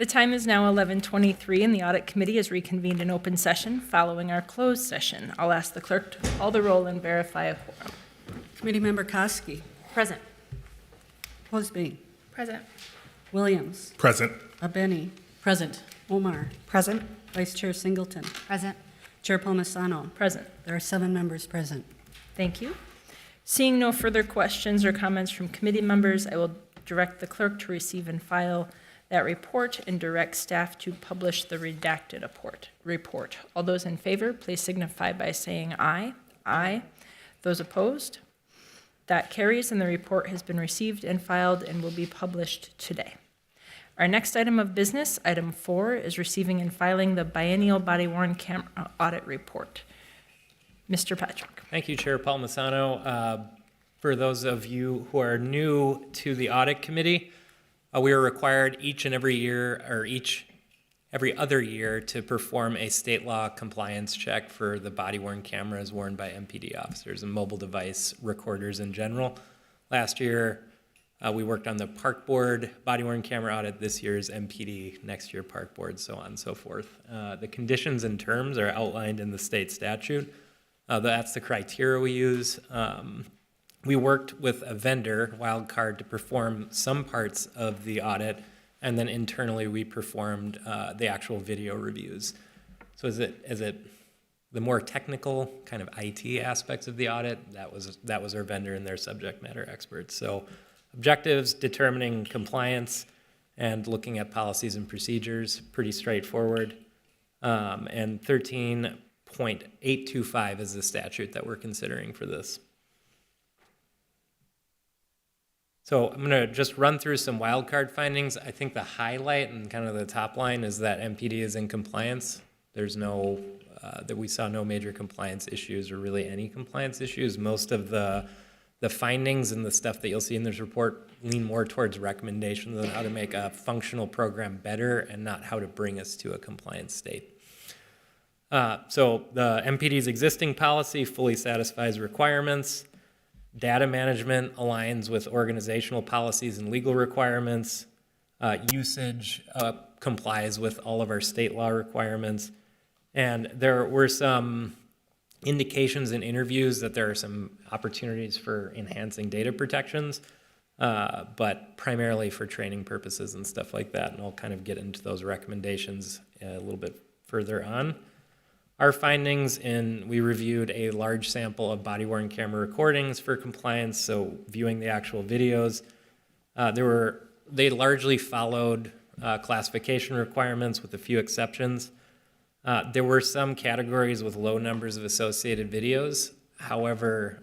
The time is now 11:23, and the Audit Committee has reconvened in open session following our closed session. I'll ask the clerk to call the roll and verify a quorum. Committee Member Koski, Present. Posby, Present. Williams, Present. Abeni, Present. Omar, Present. Vice Chair Singleton, Present. Chair Palmisano. Present. There are 7 members present. Thank you. Seeing no further questions or comments from committee members, I will direct the clerk to receive and file that report and direct staff to publish the redacted report. All those in favor, please signify by saying aye. Aye. Those opposed? That carries, and the report has been received and filed and will be published today. Our next item of business, item 4, is receiving and filing the biennial body-worn camera audit report. Mr. Patrick. Thank you, Chair Palmisano. For those of you who are new to the Audit Committee, we are required each and every year, or every other year, to perform a state law compliance check for the body-worn cameras worn by MPD officers and mobile device recorders in general. Last year, we worked on the Park Board body-worn camera audit. This year's MPD, next year Park Board, so on and so forth. The conditions and terms are outlined in the state statute. That's the criteria we use. We worked with a vendor, Wildcard, to perform some parts of the audit, and then internally we performed the actual video reviews. So is it the more technical kind of IT aspects of the audit? That was our vendor and their subject matter experts. So objectives, determining compliance, and looking at policies and procedures, pretty straightforward. And 13.825 is the statute that we're considering for this. So I'm going to just run through some wildcard findings. I think the highlight and kind of the top line is that MPD is in compliance. There's no, that we saw no major compliance issues or really any compliance issues. Most of the findings and the stuff that you'll see in this report lean more towards recommendations on how to make a functional program better and not how to bring us to a compliance state. So the MPD's existing policy fully satisfies requirements. Data management aligns with organizational policies and legal requirements. Usage complies with all of our state law requirements. And there were some indications in interviews that there are some opportunities for enhancing data protections, but primarily for training purposes and stuff like that. And I'll kind of get into those recommendations a little bit further on. Our findings we reviewed a large sample of body-worn camera recordings for compliance, so viewing the actual videos. They largely followed classification requirements with a few exceptions. There were some categories with low numbers of associated videos. However,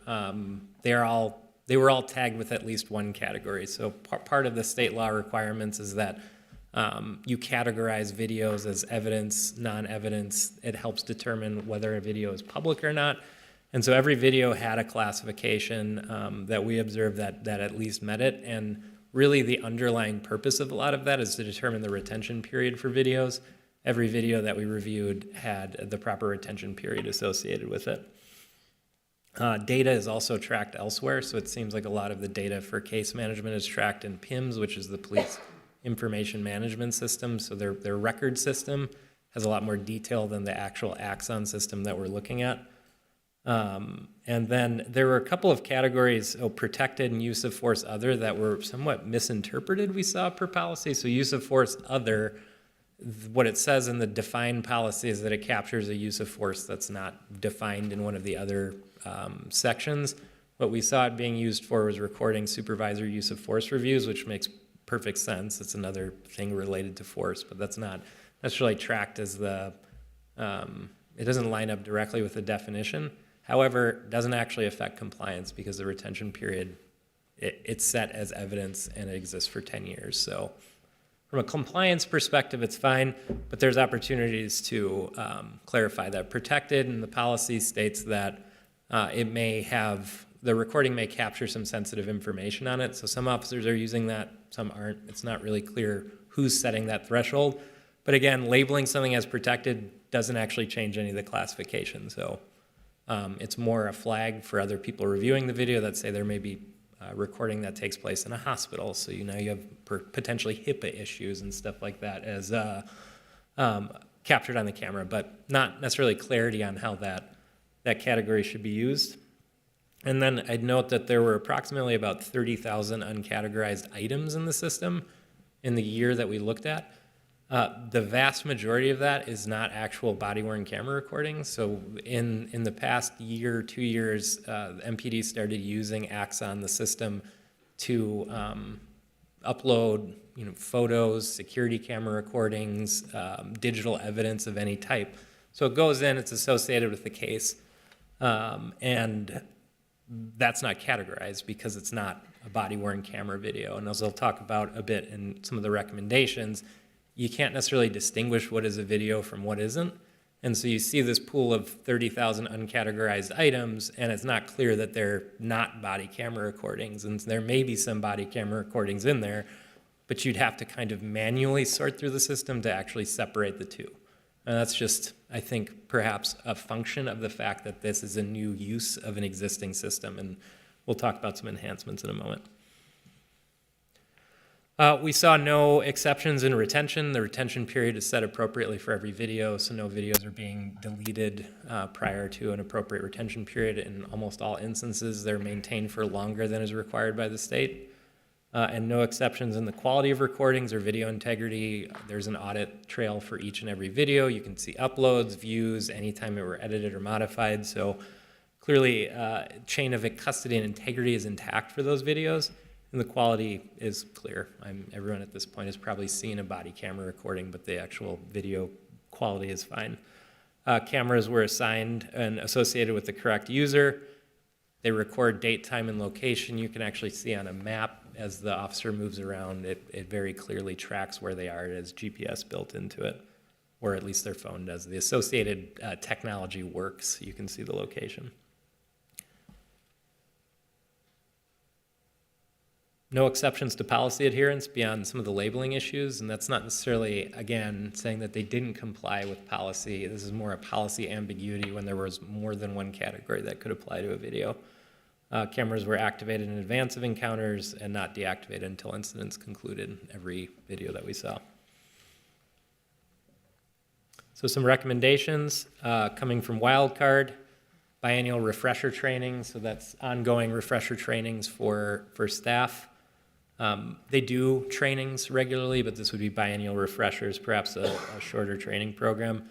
they were all tagged with at least one category. So part of the state law requirements is that you categorize videos as evidence, non-evidence. It helps determine whether a video is public or not. And so every video had a classification that we observed that at least met it. And really the underlying purpose of a lot of that is to determine the retention period for videos. Every video that we reviewed had the proper retention period associated with it. Data is also tracked elsewhere, so it seems like a lot of the data for case management is tracked in PIMS, which is the Police Information Management System. So their record system has a lot more detail than the actual Axon system that we're looking at. And then there were a couple of categories, protected and use of force other, that were somewhat misinterpreted, we saw per policy. So use of force other, what it says in the defined policy is that it captures a use of force that's not defined in one of the other sections. What we saw it being used for was recording supervisor use of force reviews, which makes perfect sense. It's another thing related to force, but that's not necessarily tracked as it doesn't line up directly with the definition. However, it doesn't actually affect compliance because the retention period, it's set as evidence and it exists for 10 years. So from a compliance perspective, it's fine, but there's opportunities to clarify that. Protected, and the policy states that the recording may capture some sensitive information on it. So some officers are using that, some aren't. It's not really clear who's setting that threshold. But again, labeling something as protected doesn't actually change any of the classification. So it's more a flag for other people reviewing the video that say there may be recording that takes place in a hospital. So you have potentially HIPAA issues and stuff like that as captured on the camera, but not necessarily clarity on how that category should be used. And then I'd note that there were approximately about 30,000 uncategorized items in the system in the year that we looked at. The vast majority of that is not actual body-worn camera recordings. So in the past year, 2 years, MPD started using Axon, the system, to upload photos, security camera recordings, digital evidence of any type. So it goes in, it's associated with the case, and that's not categorized because it's not a body-worn camera video. And as I'll talk about a bit in some of the recommendations, you can't necessarily distinguish what is a video from what isn't. And so you see this pool of 30,000 uncategorized items, and it's not clear that they're not body camera recordings. And there may be some body camera recordings in there, but you'd have to kind of manually sort through the system to actually separate the two. And that's just, I think, perhaps a function of the fact that this is a new use of an existing system. And we'll talk about some enhancements in a moment. We saw no exceptions in retention. The retention period is set appropriately for every video, so no videos are being deleted prior to an appropriate retention period. In almost all instances, they're maintained for longer than is required by the state. And no exceptions in the quality of recordings or video integrity. There's an audit trail for each and every video. You can see uploads, views, anytime it were edited or modified. So clearly, chain of custody and integrity is intact for those videos. And the quality is clear. Everyone at this point has probably seen a body camera recording, but the actual video quality is fine. Cameras were assigned and associated with the correct user. They record date, time, and location. You can actually see on a map as the officer moves around, it very clearly tracks where they are. It has GPS built into it, or at least their phone does. The associated technology works. You can see the location. No exceptions to policy adherence beyond some of the labeling issues, and that's not necessarily, again, saying that they didn't comply with policy. This is more a policy ambiguity when there was more than one category that could apply to a video. Cameras were activated in advance of encounters and not deactivated until incidents concluded in every video that we saw. So some recommendations coming from Wildcard, biannual refresher training, so that's ongoing refresher trainings for staff. They do trainings regularly, but this would be biannual refreshers, perhaps a shorter training program.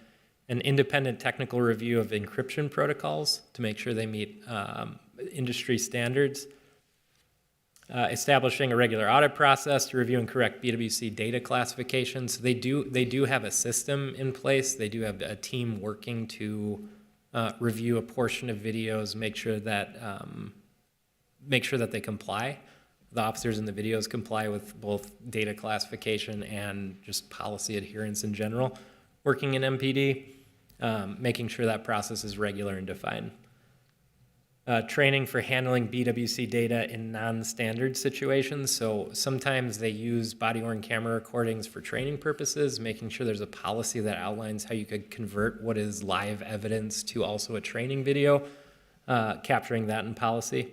An independent technical review of encryption protocols to make sure they meet industry standards. Establishing a regular audit process to review and correct BWC data classifications. So they do have a system in place. They do have a team working to review a portion of videos, make sure that they comply. The officers in the videos comply with both data classification and just policy adherence in general. Working in MPD, making sure that process is regular and defined. Training for handling BWC data in non-standard situations. So sometimes they use body-worn camera recordings for training purposes, making sure there's a policy that outlines how you could convert what is live evidence to also a training video, capturing that in policy.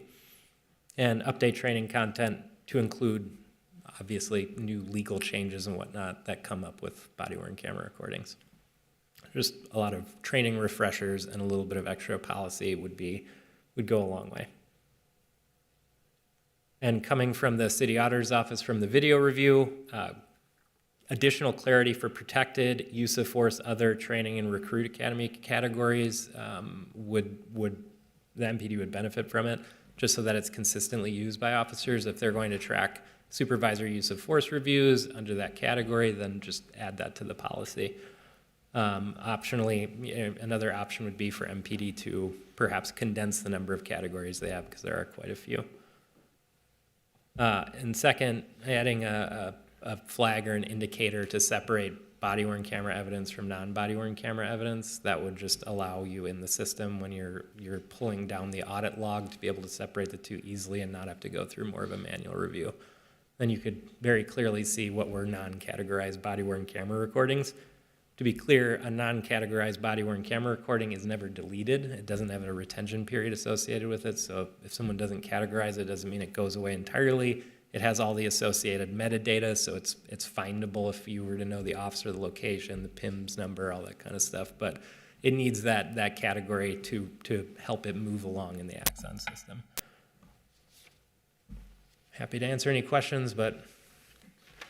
And update training content to include, obviously, new legal changes and whatnot that come up with body-worn camera recordings. Just a lot of training refreshers and a little bit of extra policy would go a long way. And coming from the City Auditor's Office from the video review, additional clarity for protected, use of force, other training and recruit academy categories the MPD would benefit from it, just so that it's consistently used by officers. If they're going to track supervisor use of force reviews under that category, then just add that to the policy. Optionally, another option would be for MPD to perhaps condense the number of categories they have, because there are quite a few. And second, adding a flag or an indicator to separate body-worn camera evidence from non-body-worn camera evidence. That would just allow you in the system when you're pulling down the audit log to be able to separate the two easily and not have to go through more of a manual review. Then you could very clearly see what were non-categorized body-worn camera recordings to To be clear, a non-categorized body-worn camera recording is never deleted. It doesn't have a retention period associated with it, so if someone doesn't categorize it, doesn't mean it goes away entirely. It has all the associated metadata, so it's findable if you were to know the officer, the location, the PIMS number, all that kind of stuff, but it needs that category to help it move along in the Axon system. Happy to answer any questions, but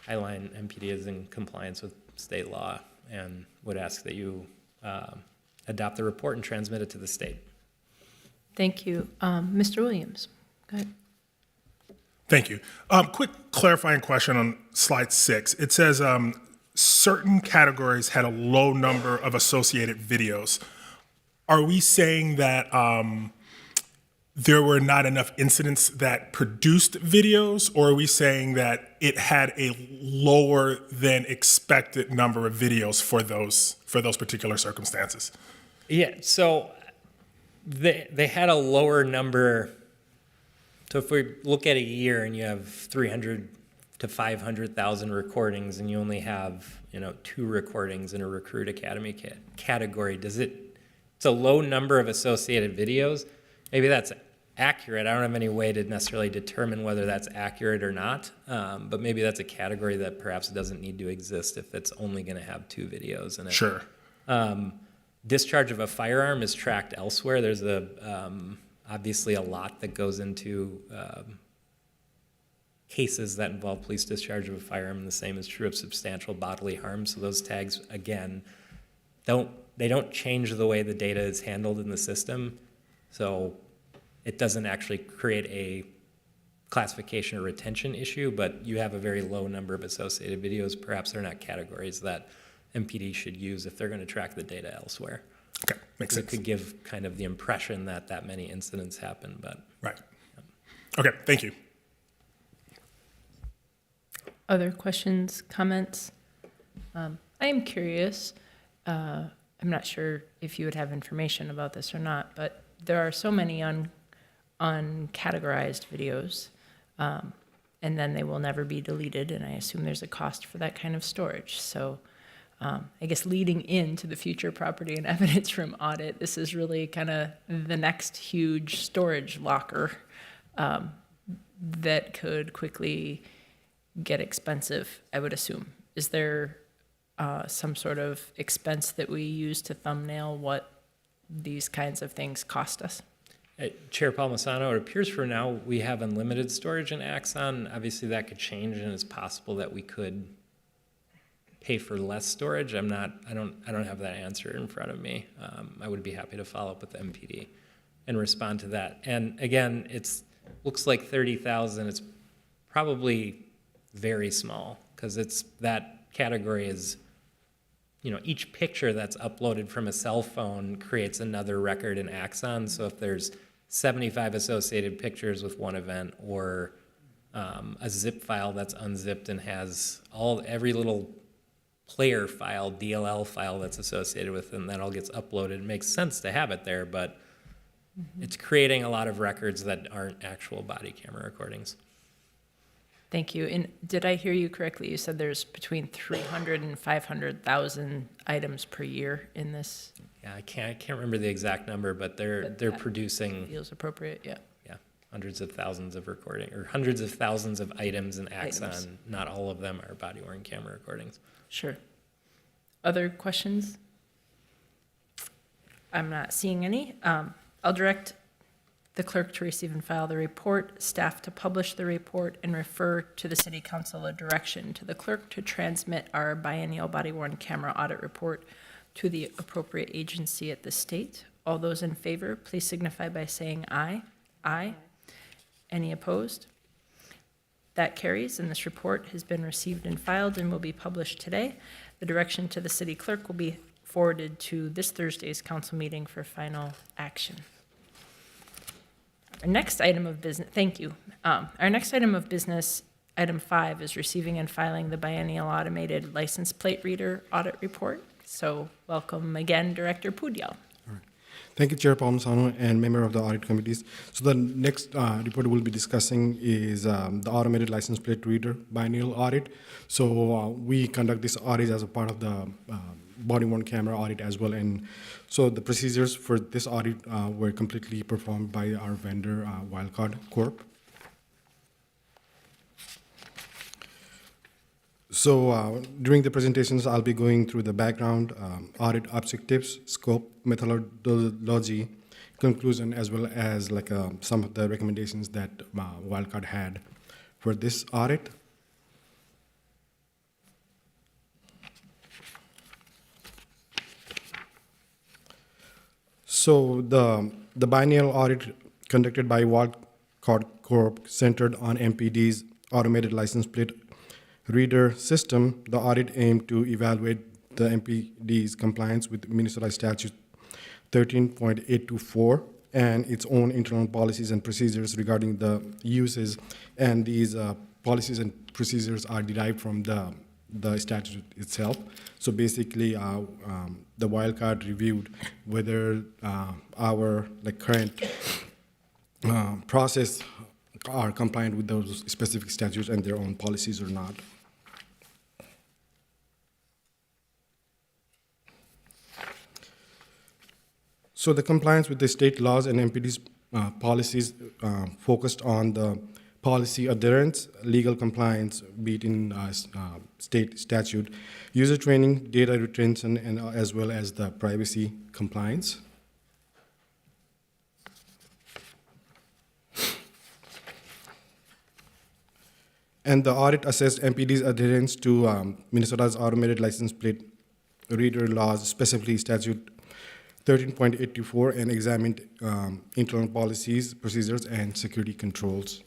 Highline MPD is in compliance with state law and would ask that you adopt the report and transmit it to the state. Thank you. Mr. Williams, go ahead. Thank you. Quick clarifying question on slide 6. It says certain categories had a low number of associated videos. Are we saying that there were not enough incidents that produced videos, or are we saying that it had a lower than expected number of videos for those particular circumstances? Yeah, so they had a lower number. So if we look at a year and you have 300 to 500,000 recordings and you only have 2 recordings in a Recruit Academy category, it's a low number of associated videos. Maybe that's accurate. I don't have any way to necessarily determine whether that's accurate or not, but maybe that's a category that perhaps doesn't need to exist if it's only going to have 2 videos in it. Sure. Discharge of a firearm is tracked elsewhere. There's obviously a lot that goes into cases that involve police discharge of a firearm, and the same is true of substantial bodily harm. So those tags, again, they don't change the way the data is handled in the system. So it doesn't actually create a classification or retention issue, but you have a very low number of associated videos. Perhaps they're not categories that MPD should use if they're going to track the data elsewhere. Okay, makes sense. It could give kind of the impression that many incidents happen, but. Right. Okay, thank you. Other questions, comments? I am curious. I'm not sure if you would have information about this or not, but there are so many uncategorized videos, and then they will never be deleted, and I assume there's a cost for that kind of storage. So I guess leading into the future property and evidence from audit, this is really kind of the next huge storage locker that could quickly get expensive, I would assume. Is there some sort of expense that we use to thumbnail what these kinds of things cost us? Chair Palmisano, it appears for now we have unlimited storage in Axon. Obviously that could change, and it's possible that we could pay for less storage. I don't have that answer in front of me. I would be happy to follow up with the MPD and respond to that. And again, looks like 30,000. It's probably very small because that category is, each picture that's uploaded from a cell phone creates another record in Axon. So if there's 75 associated pictures with one event, or a zip file that's unzipped and has every little player file, DLL file that's associated with it, and that all gets uploaded, it makes sense to have it there, but it's creating a lot of records that aren't actual body camera recordings. Thank you. And did I hear you correctly? You said there's between 300 and 500,000 items per year in this? Yeah, I can't remember the exact number, but they're producing, Feels appropriate, yeah. hundreds of thousands of recording, or hundreds of thousands of items in Axon. Items. Not all of them are body-worn camera recordings. Sure. Other questions? I'm not seeing any. I'll direct the clerk to receive and file the report, staff to publish the report, and refer to the city council a direction to the clerk to transmit our biennial body-worn camera audit report to the appropriate agency at the state. All those in favor, please signify by saying aye. Aye. Any opposed? That carries, and this report has been received and filed and will be published today. The direction to the city clerk will be forwarded to this Thursday's council meeting for final action. Our next item of business, thank you. Our next item of business, item 5, is receiving and filing the biennial automated license plate reader audit report. So welcome again, Director Pudyal. Thank you, Chair Palmisano and member of the audit committees. So the next report we'll be discussing is the automated license plate reader biennial audit. So we conduct this audit as a part of the body-worn camera audit as well. And so the procedures for this audit were completely performed by our vendor, Wildcard Corp. So during the presentations, I'll be going through the background, audit objectives, scope, methodology, conclusion, as well as like some of the recommendations that Wildcard had for this audit. So the biennial audit conducted by Wildcard Corp centered on MPD's automated license plate reader system. The audit aimed to evaluate the MPD's compliance with Minnesota Statute 13.824 and its own internal policies and procedures regarding the uses. And these policies and procedures are derived from the statute itself. So basically, the Wildcard reviewed whether our current process are compliant with those specific statutes and their own policies or not. So the compliance with the state laws and MPD's policies focused on the policy adherence, legal compliance, be it in state statute, user training, data retention, and as well as the privacy compliance. And the audit assessed MPD's adherence to Minnesota's automated license plate reader laws, specifically statute 13.824, and examined internal policies, procedures, and security controls.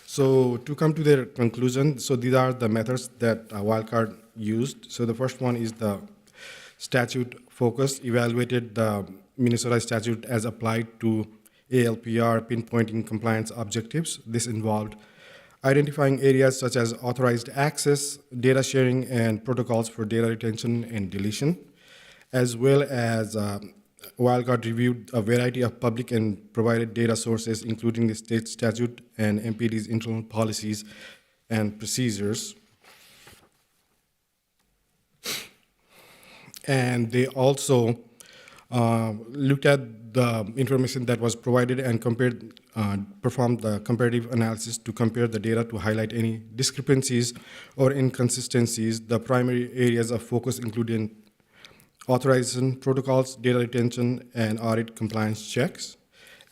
So to come to their conclusion, so these are the methods that Wildcard used. So the first one is the statute focus, evaluated the Minnesota statute as applied to ALPR pinpointing compliance objectives. This involved identifying areas such as authorized access, data sharing, and protocols for data retention and deletion, as well as Wildcard reviewed a variety of public and provided data sources, including the state statute and MPD's internal policies and procedures. And they also looked at the information that was provided and performed the comparative analysis to compare the data to highlight any discrepancies or inconsistencies. The primary areas of focus included authorization protocols, data retention, and audit compliance checks,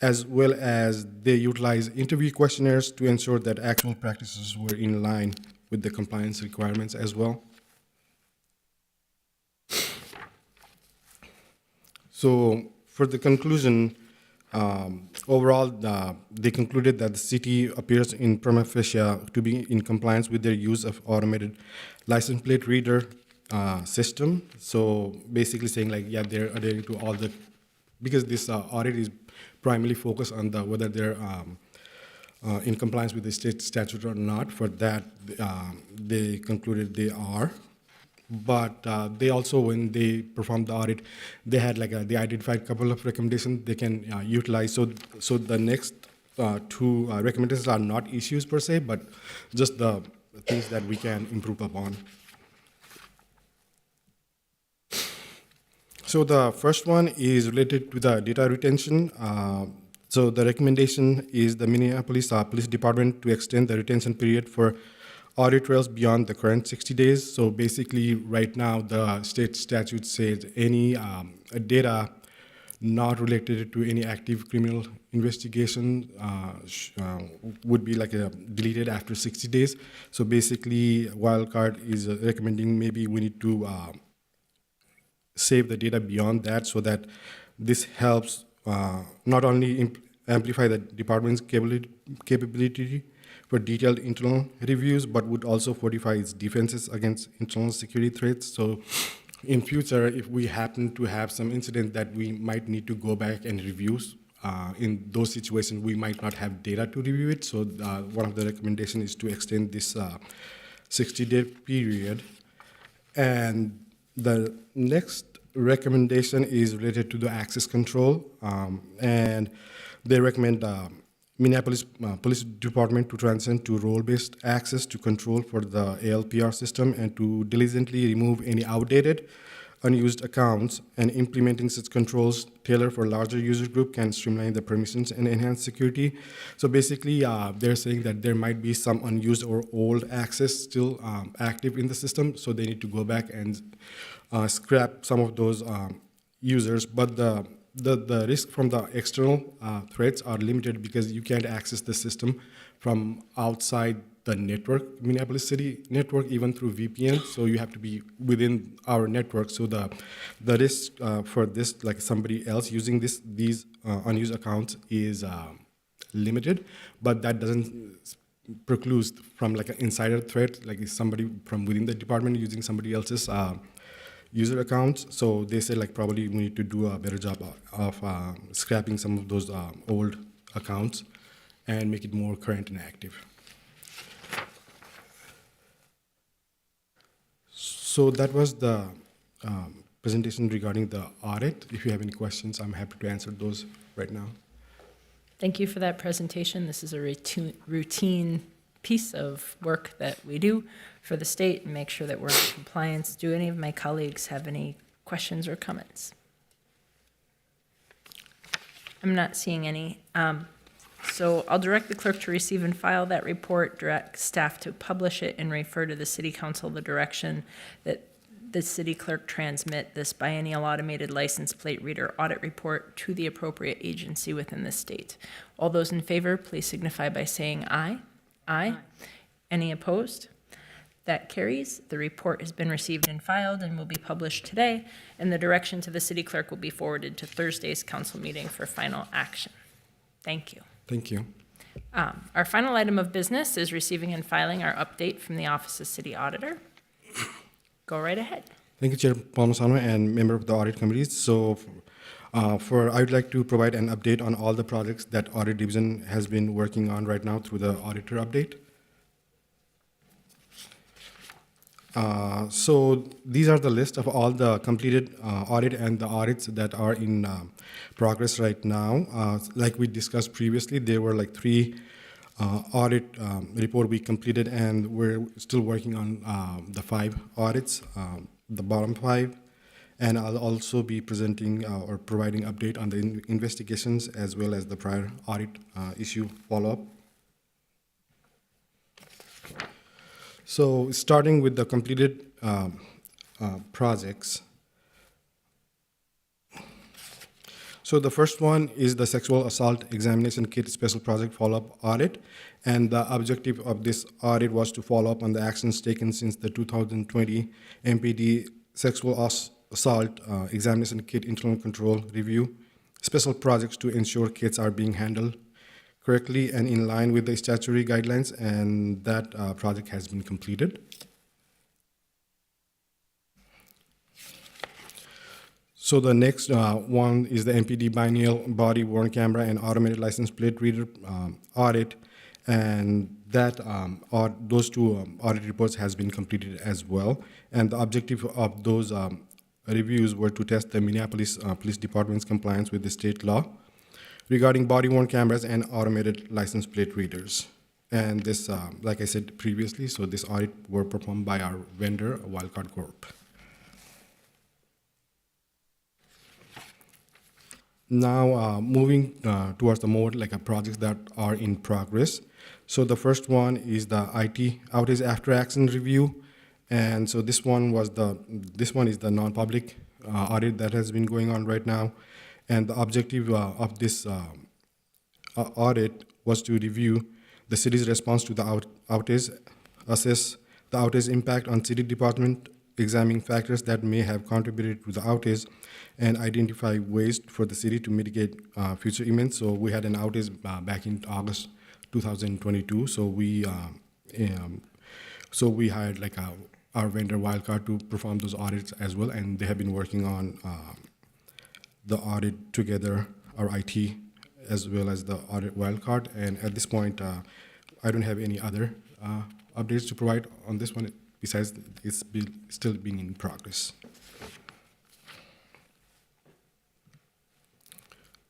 as well as they utilize interview questionnaires to ensure that actual practices were in line with the compliance requirements as well. So for the conclusion, overall, they concluded that the city appears in prima facie to be in compliance with their use of automated license plate reader system. So basically saying they're adhering to all the, because this audit is primarily focused on whether they're in compliance with the state statute or not. For that, they concluded they are. But they also, when they performed the audit, they had they identified a couple of recommendations they can utilize. So the next two recommendations are not issues per se, but just the things that we can improve upon. So the first one is related to the data retention. So the recommendation is the Minneapolis Police Department to extend the retention period for audit trails beyond the current 60 days. So basically, right now, the state statute says any data not related to any active criminal investigation would be deleted after 60 days. So basically, Wildcard is recommending maybe we need to save the data beyond that, so that this helps not only amplify the department's capability for detailed internal reviews, but would also fortify its defenses against internal security threats. So in future, if we happen to have some incident that we might need to go back and review, in those situations, we might not have data to review it. So one of the recommendations is to extend this 60-day period. And the next recommendation is related to the access control, and they recommend Minneapolis Police Department to transition to role-based access to control for the ALPR system and to diligently remove any outdated, unused accounts, and implementing such controls tailored for larger user group can streamline the permissions and enhance security. So basically, they're saying that there might be some unused or old access still active in the system, so they need to go back and scrap some of those users. But the risk from the external threats are limited because you can't access the system from outside the network, Minneapolis City network, even through VPN. So you have to be within our network. So the risk for this, like somebody else using these unused accounts, is limited, but that doesn't preclude from like an insider threat, like somebody from within the department using somebody else's user accounts. So they say like probably we need to do a better job of scrapping some of those old accounts and make it more current and active. So that was the presentation regarding the audit. If you have any questions, I'm happy to answer those right now. Thank you for that presentation. This is a routine piece of work that we do for the state and make sure that we're in compliance. Do any of my colleagues have any questions or comments? I'm not seeing any. So I'll direct the clerk to receive and file that report, direct staff to publish it, and refer to the city council the direction that the city clerk transmit this biennial automated license plate reader audit report to the appropriate agency within the state. All those in favor, please signify by saying aye. Aye. Any opposed? That carries. The report has been received and filed and will be published today, and the direction to the city clerk will be forwarded to Thursday's council meeting for final action. Thank you. Thank you. Our final item of business is receiving and filing our update from the Office of City Auditor. Go right ahead. Thank you, Chair Palmisano and member of the Audit Committee. So I would like to provide an update on all the projects that Audit Division has been working on right now through the Auditor Update. So these are the list of all the completed audit and the audits that are in progress right now. Like we discussed previously, there were like 3 audit report we completed, and we're still working on the 5 audits, the bottom 5. And I'll also be presenting or providing update on the investigations as well as the prior audit issue follow-up. So starting with the completed projects. So the first one is the sexual assault examination kit special project follow-up audit. And the objective of this audit was to follow up on the actions taken since the 2020 MPD sexual assault examination kit internal control review, special projects to ensure kits are being handled correctly and in line with the statutory guidelines, and that project has been completed. So the next one is the MPD biennial body worn camera and automated license plate reader audit, and that those 2 audit reports has been completed as well. And the objective of those reviews were to test the Minneapolis Police Department's compliance with the state law regarding body-worn cameras and automated license plate readers. And this, like I said previously, so this audit were performed by our vendor, Wildcard Corp. Now, moving towards the more like a projects that are in progress. So the first one is the IT outage after action review, and so this one is the non-public audit that has been going on right now, and the objective of this audit was to review the city's response to the outage, assess the outage impact on city department, examine factors that may have contributed to the outage, and identify ways for the city to mitigate future events. So we had an outage back in August 2022. So we hired like our vendor Wildcard to perform those audits as well, and they have been working on the audit together, our IT as well as the audit Wildcard. And at this point, I don't have any other updates to provide on this one, besides still being in progress.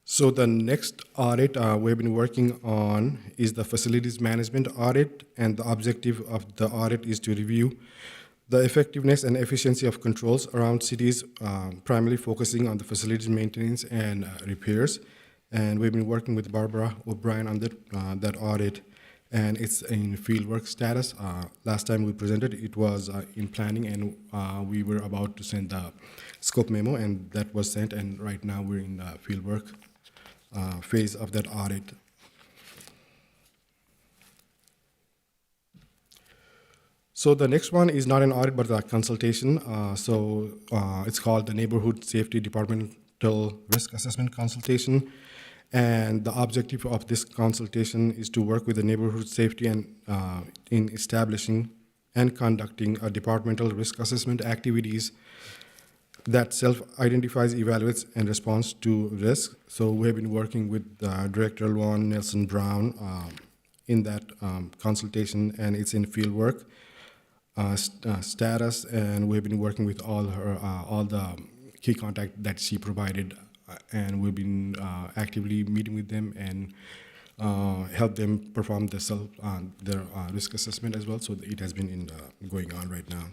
So the next audit we've been working on is the facilities management audit, and the objective of the audit is to review the effectiveness and efficiency of controls around cities, primarily focusing on the facilities maintenance and repairs. And we've been working with Barbara O'Brien on that audit, and it's in fieldwork status. Last time we presented, it was in planning, and we were about to send the scope memo, and that was sent, and right now we're in the fieldwork phase of that audit. So the next one is not an audit, but a consultation. It's called the Neighborhood Safety Departmental Risk Assessment Consultation. And the objective of this consultation is to work with the neighborhood safety and in establishing and conducting a departmental risk assessment activities that self-identifies, evaluates, and responds to risk. So we have been working with Director Luan Nelson Brown in that consultation, and it's in fieldwork status, and we've been working with all the key contact that she provided, and we've been actively meeting with them and help them perform their risk assessment as well. So it has been going on right now.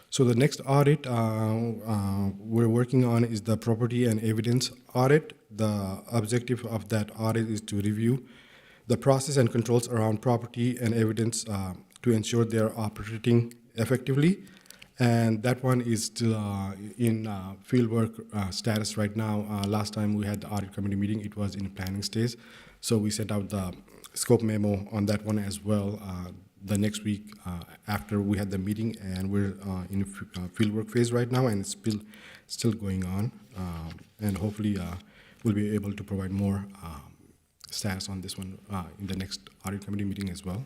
So the next audit we're working on is the property and evidence audit. The objective of that audit is to review the process and controls around property and evidence to ensure they're operating effectively. And that one is still in fieldwork status right now. Last time we had the audit committee meeting, it was in planning stage. So we sent out the scope memo on that one as well the next week after we had the meeting, and we're in fieldwork phase right now, and it's still going on. And hopefully we'll be able to provide more status on this one in the next audit committee meeting as well.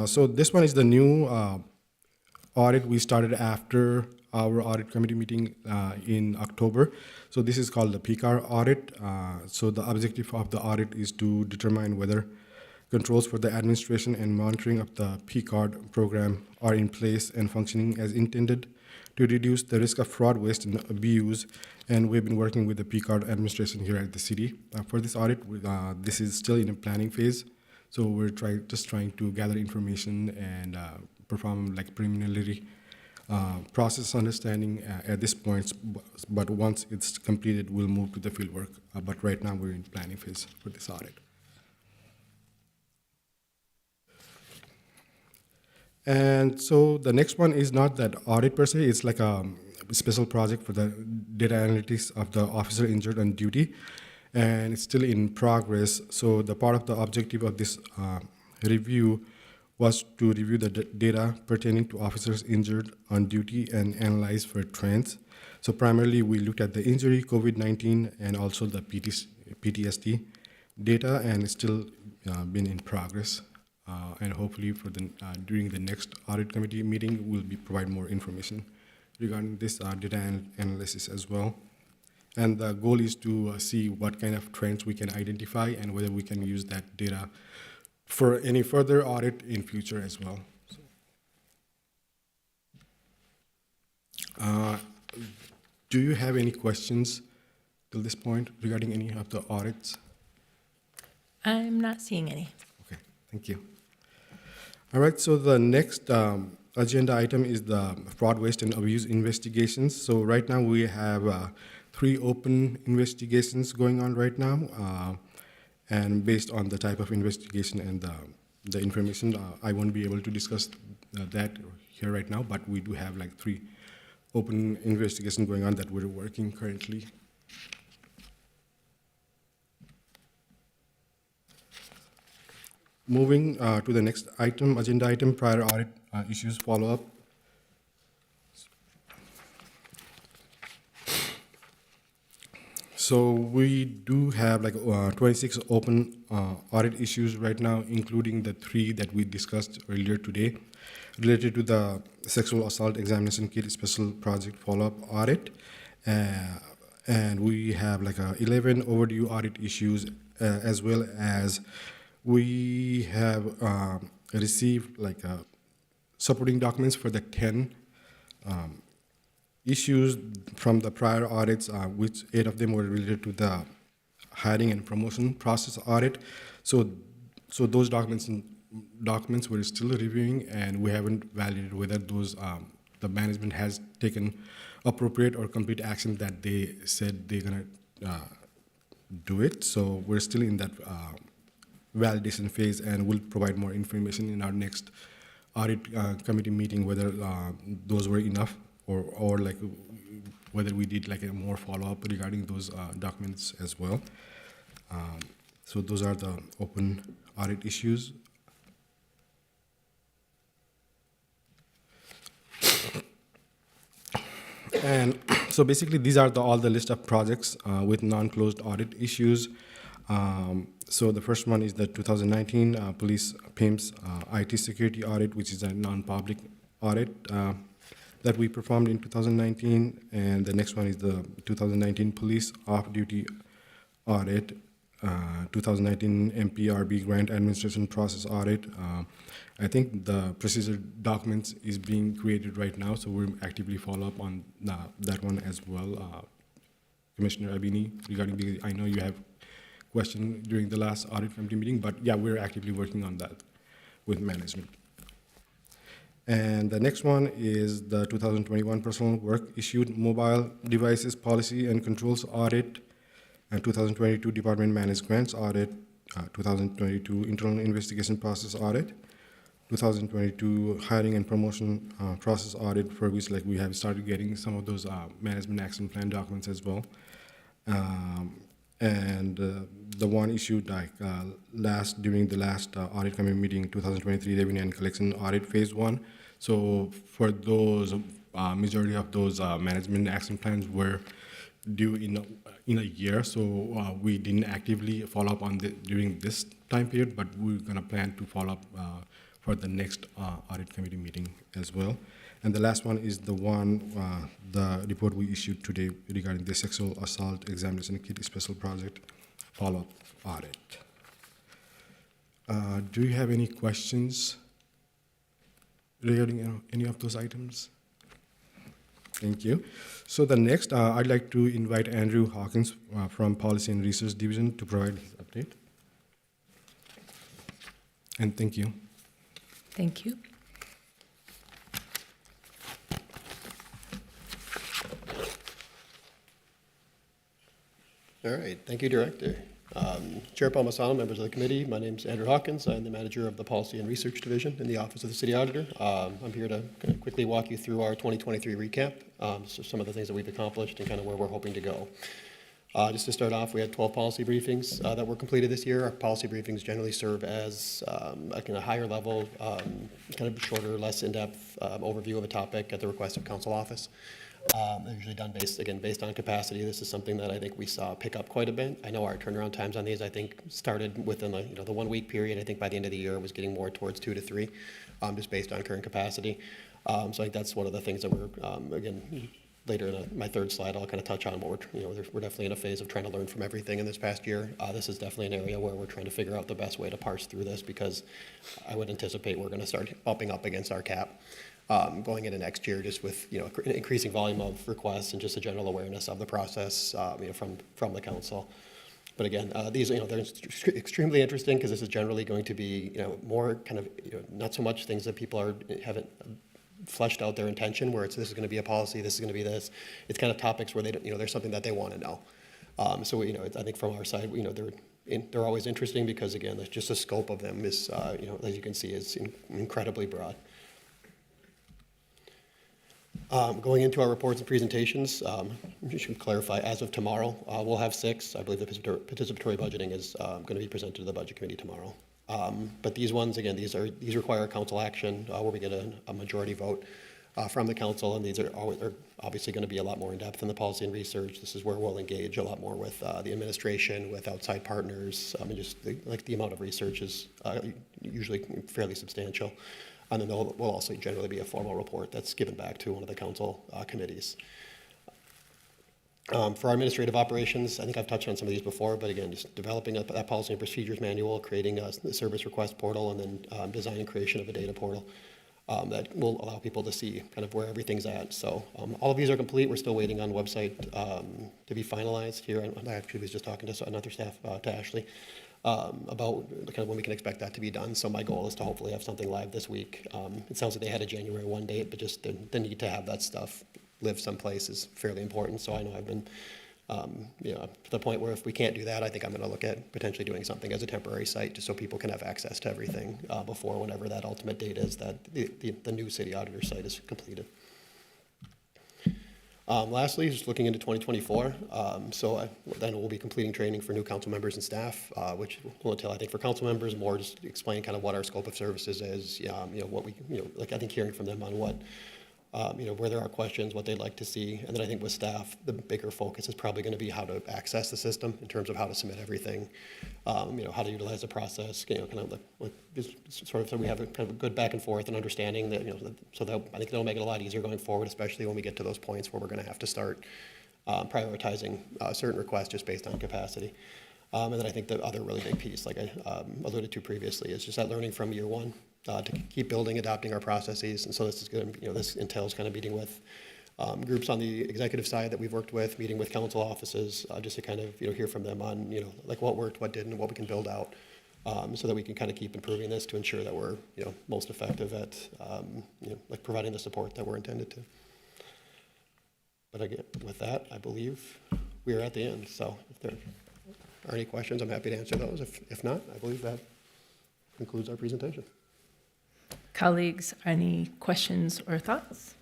So this one is the new audit we started after our audit committee meeting in October. So this is called the PCAR audit. So the objective of the audit is to determine whether controls for the administration and monitoring of the PCAR program are in place and functioning as intended to reduce the risk of fraud, waste, and abuse. And we've been working with the PCAR administration here at the city. For this audit, this is still in a planning phase. So we're just trying to gather information and perform like preliminary process understanding at this point. But once it's completed, we'll move to the fieldwork. But right now we're in planning phase for this audit. And so the next one is not that audit per se, it's like a special project for the data analytics of the officer injured on duty, and it's still in progress. So the part of the objective of this review was to review the data pertaining to officers injured on duty and analyze for trends. So primarily we looked at the injury, COVID-19, and also the PTSD data, and it's still been in progress. And hopefully for during the next audit committee meeting, we'll provide more information regarding this data analysis as well. And the goal is to see what kind of trends we can identify and whether we can use that data for any further audit in future as well. Do you have any questions till this point regarding any of the audits? I'm not seeing any. Okay, thank you. All right, so the next agenda item is the fraud, waste, and abuse investigations. So right now we have 3 open investigations going on right now. And based on the type of investigation and the information, I won't be able to discuss that here right now, but we do have like 3 open investigations going on that we're working currently. Moving to the next item, agenda item, prior audit issues follow-up. So we do have like 26 open audit issues right now, including the 3 that we discussed earlier today, related to the sexual assault examination kit special project follow-up audit. And we have like 11 overdue audit issues, as well as we have received like supporting documents for the 10 issues from the prior audits, which 8 of them were related to the hiring and promotion process audit. So those documents we're still reviewing, and we haven't validated whether those the management has taken appropriate or complete action that they said they're gonna do it. So we're still in that validation phase, and we'll provide more information in our next audit committee meeting whether those were enough, or like whether we did like a more follow-up regarding those documents as well. So those are the open audit issues. And so basically these are all the list of projects with non-closed audit issues. So the first one is the 2019 Police PIMS IT security audit, which is a non-public audit that we performed in 2019. And the next one is the 2019 Police Off-Duty Audit, 2019 MPRB Grant Administration Process Audit. I think the procedure documents is being created right now, so we're actively follow up on that one as well. Commissioner Abini, regarding, because I know you have question during the last audit committee meeting, but yeah, we're actively working on that with management. And the next one is the 2021 Personal Work Issued Mobile Devices Policy and Controls Audit, and 2022 Department Managed Grants Audit, 2022 Internal Investigation Process Audit, 2022 Hiring and Promotion Process Audit, for which like we have started getting some of those management action plan documents as well. And the one issued like during the last audit committee meeting, 2023 Revenue and Collection Audit Phase 1. So for those, majority of those management action plans were due in a year, so we didn't actively follow up on during this time period, but we're gonna plan to follow up for the next audit committee meeting as well. And the last one is the the report we issued today regarding the sexual assault examination kit special project follow-up audit. Do you have any questions regarding any of those items? Thank you. So the next, I'd like to invite Andrew Hawkins from Policy and Research Division to provide his update. And thank you. Thank you. All right, thank you, Director. Chair Palmisano, members of the committee, my name is Andrew Hawkins. I'm the manager of the Policy and Research Division in the Office of the City Auditor. I'm here to kind of quickly walk you through our 2023 recap, so some of the things that we've accomplished and kind of where we're hoping to go. Just to start off, we had 12 policy briefings that were completed this year. Our policy briefings generally serve as a kind of higher level, kind of shorter, less in-depth overview of a topic at the request of council office. They're usually done based on capacity. This is something that I think we saw pick up quite a bit. I know our turnaround times on these, I think, started within the 1 week period. I think by the end of the year it was getting more towards 2 to 3, just based on current capacity. So I think that's one of the things that we're again later in my third slide I'll kind of touch on what we're definitely in a phase of trying to learn from everything in this past year. This is definitely an area where we're trying to figure out the best way to parse through this, because I would anticipate we're going to start bumping up against our cap. Going into next year, just with increasing volume of requests and just a general awareness of the process, from the council. But again, these they're extremely interesting, because this is generally going to be more kind of not so much things that people haven't fleshed out their intention, where this is going to be a policy, this is going to be this. It's kind of topics where they there's something that they want to know. So I think from our side, they're always interesting, because again, just the scope of them is as you can see is incredibly broad. Going into our reports and presentations, I should clarify, as of tomorrow, we'll have 6. I believe the participatory budgeting is going to be presented to the Budget Committee tomorrow. But these ones, again, these require council action where we get a majority vote. from the council, and these are obviously going to be a lot more in-depth in the policy and research. This is where we'll engage a lot more with the administration, with outside partners. I mean, just the amount of research is usually fairly substantial. And then there will also generally be a formal report that's given back to one of the council committees. For our administrative operations, I think I've touched on some of these before, but again, just developing that policy and procedures manual, creating a service request portal, and then design and creation of a data portal that will allow people to see kind of where everything's at. So all of these are complete. We're still waiting on website to be finalized here. I actually was just talking to another staff, to Ashley, about kind of when we can expect that to be done. So my goal is to hopefully have something live this week. It sounds like they had a January 1 date, but just the need to have that stuff live someplace is fairly important. So I know I've been, to the point where if we can't do that, I think I'm going to look at potentially doing something as a temporary site just so people can have access to everything before whenever that ultimate date is that the new city auditor site is completed. Lastly, just looking into 2024, then we'll be completing training for new council members and staff, which will entail, I think, for council members, more just explain kind of what our scope of services is, what we, like I think hearing from them on what, where there are questions, what they'd like to see. And then I think with staff, the bigger focus is probably going to be how to access the system in terms of how to submit everything, how to utilize the process, kind of like just sort of so we have a kind of a good back and forth and understanding that, so that I think it'll make it a lot easier going forward, especially when we get to those points where we're going to have to start prioritizing certain requests just based on capacity. And then I think the other really big piece, like I alluded to previously, is just that learning from year one. To keep building, adopting our processes, and so this is good. This entails kind of meeting with groups on the executive side that we've worked with, meeting with council offices, just to kind of hear from them on like what worked, what didn't, what we can build out, so that we can kind of keep improving this to ensure that we're most effective at like providing the support that we're intended to. But again, with that, I believe we are at the end. So if there are any questions, I'm happy to answer those. If not, I believe that concludes our presentation. Colleagues, any questions or thoughts?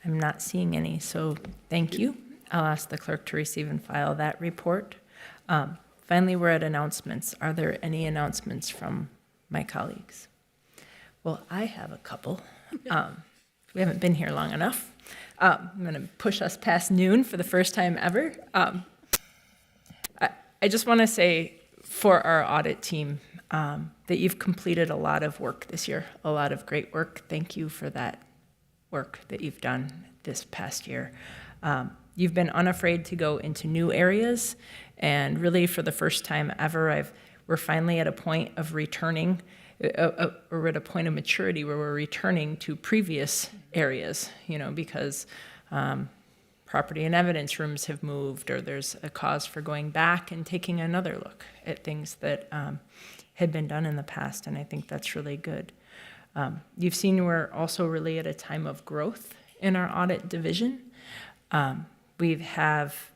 I'm not seeing any, so thank you. I'll ask the clerk to receive and file that report. Finally, we're at announcements. Are there any announcements from my colleagues? Well, I have a couple. We haven't been here long enough. I'm going to push us past noon for the first time ever. I just want to say for our audit team, that you've completed a lot of work this year, a lot of great work. Thank you for that work that you've done this past year. You've been unafraid to go into new areas, and really for the first time ever, we're finally at a point of returning, we're at a point of maturity where we're returning to previous areas, because property and evidence rooms have moved, or there's a cause for going back and taking another look at things that had been done in the past, and I think that's really good. You've seen we're also really at a time of growth in our audit division. We have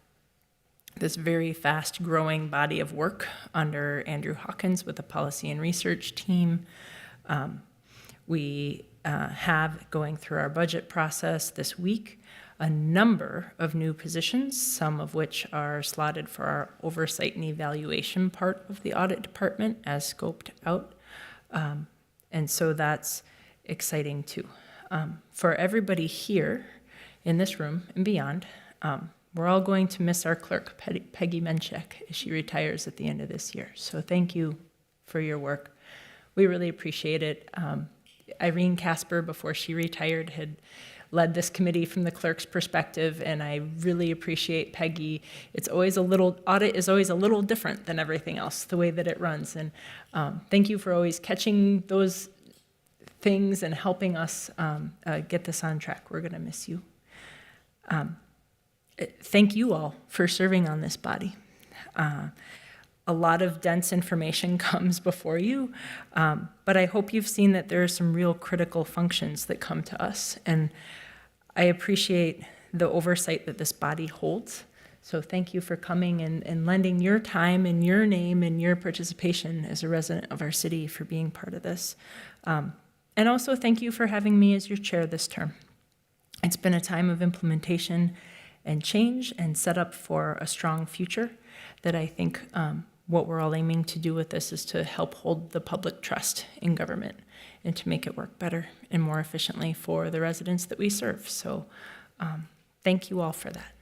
this very fast growing body of work under Andrew Hawkins with the policy and research team. We have, going through our budget process this week, a number of new positions, some of which are slotted for our oversight and evaluation part of the audit department as scoped out. And so that's exciting too. For everybody here in this room and beyond, we're all going to miss our clerk, Peggy Menchek, as she retires at the end of this year. So thank you for your work. We really appreciate it. Irene Casper, before she retired, had led this committee from the clerk's perspective, and I really appreciate Peggy. Audit is always a little different than everything else, the way that it runs. And thank you for always catching those things and helping us get this on track. We're gonna miss you. Thank you all for serving on this body. A lot of dense information comes before you, but I hope you've seen that there are some real critical functions that come to us, and I appreciate the oversight that this body holds. So thank you for coming and lending your time and your name and your participation as a resident of our city for being part of this. And also thank you for having me as your chair this term. It's been a time of implementation and change and set up for a strong future that I think what we're all aiming to do with this is to help hold the public trust in government and to make it work better and more efficiently for the residents that we serve. So thank you all for that.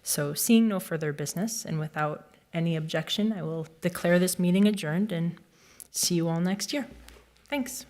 So seeing no further business and without any objection, I will declare this meeting adjourned and see you all next year. Thanks.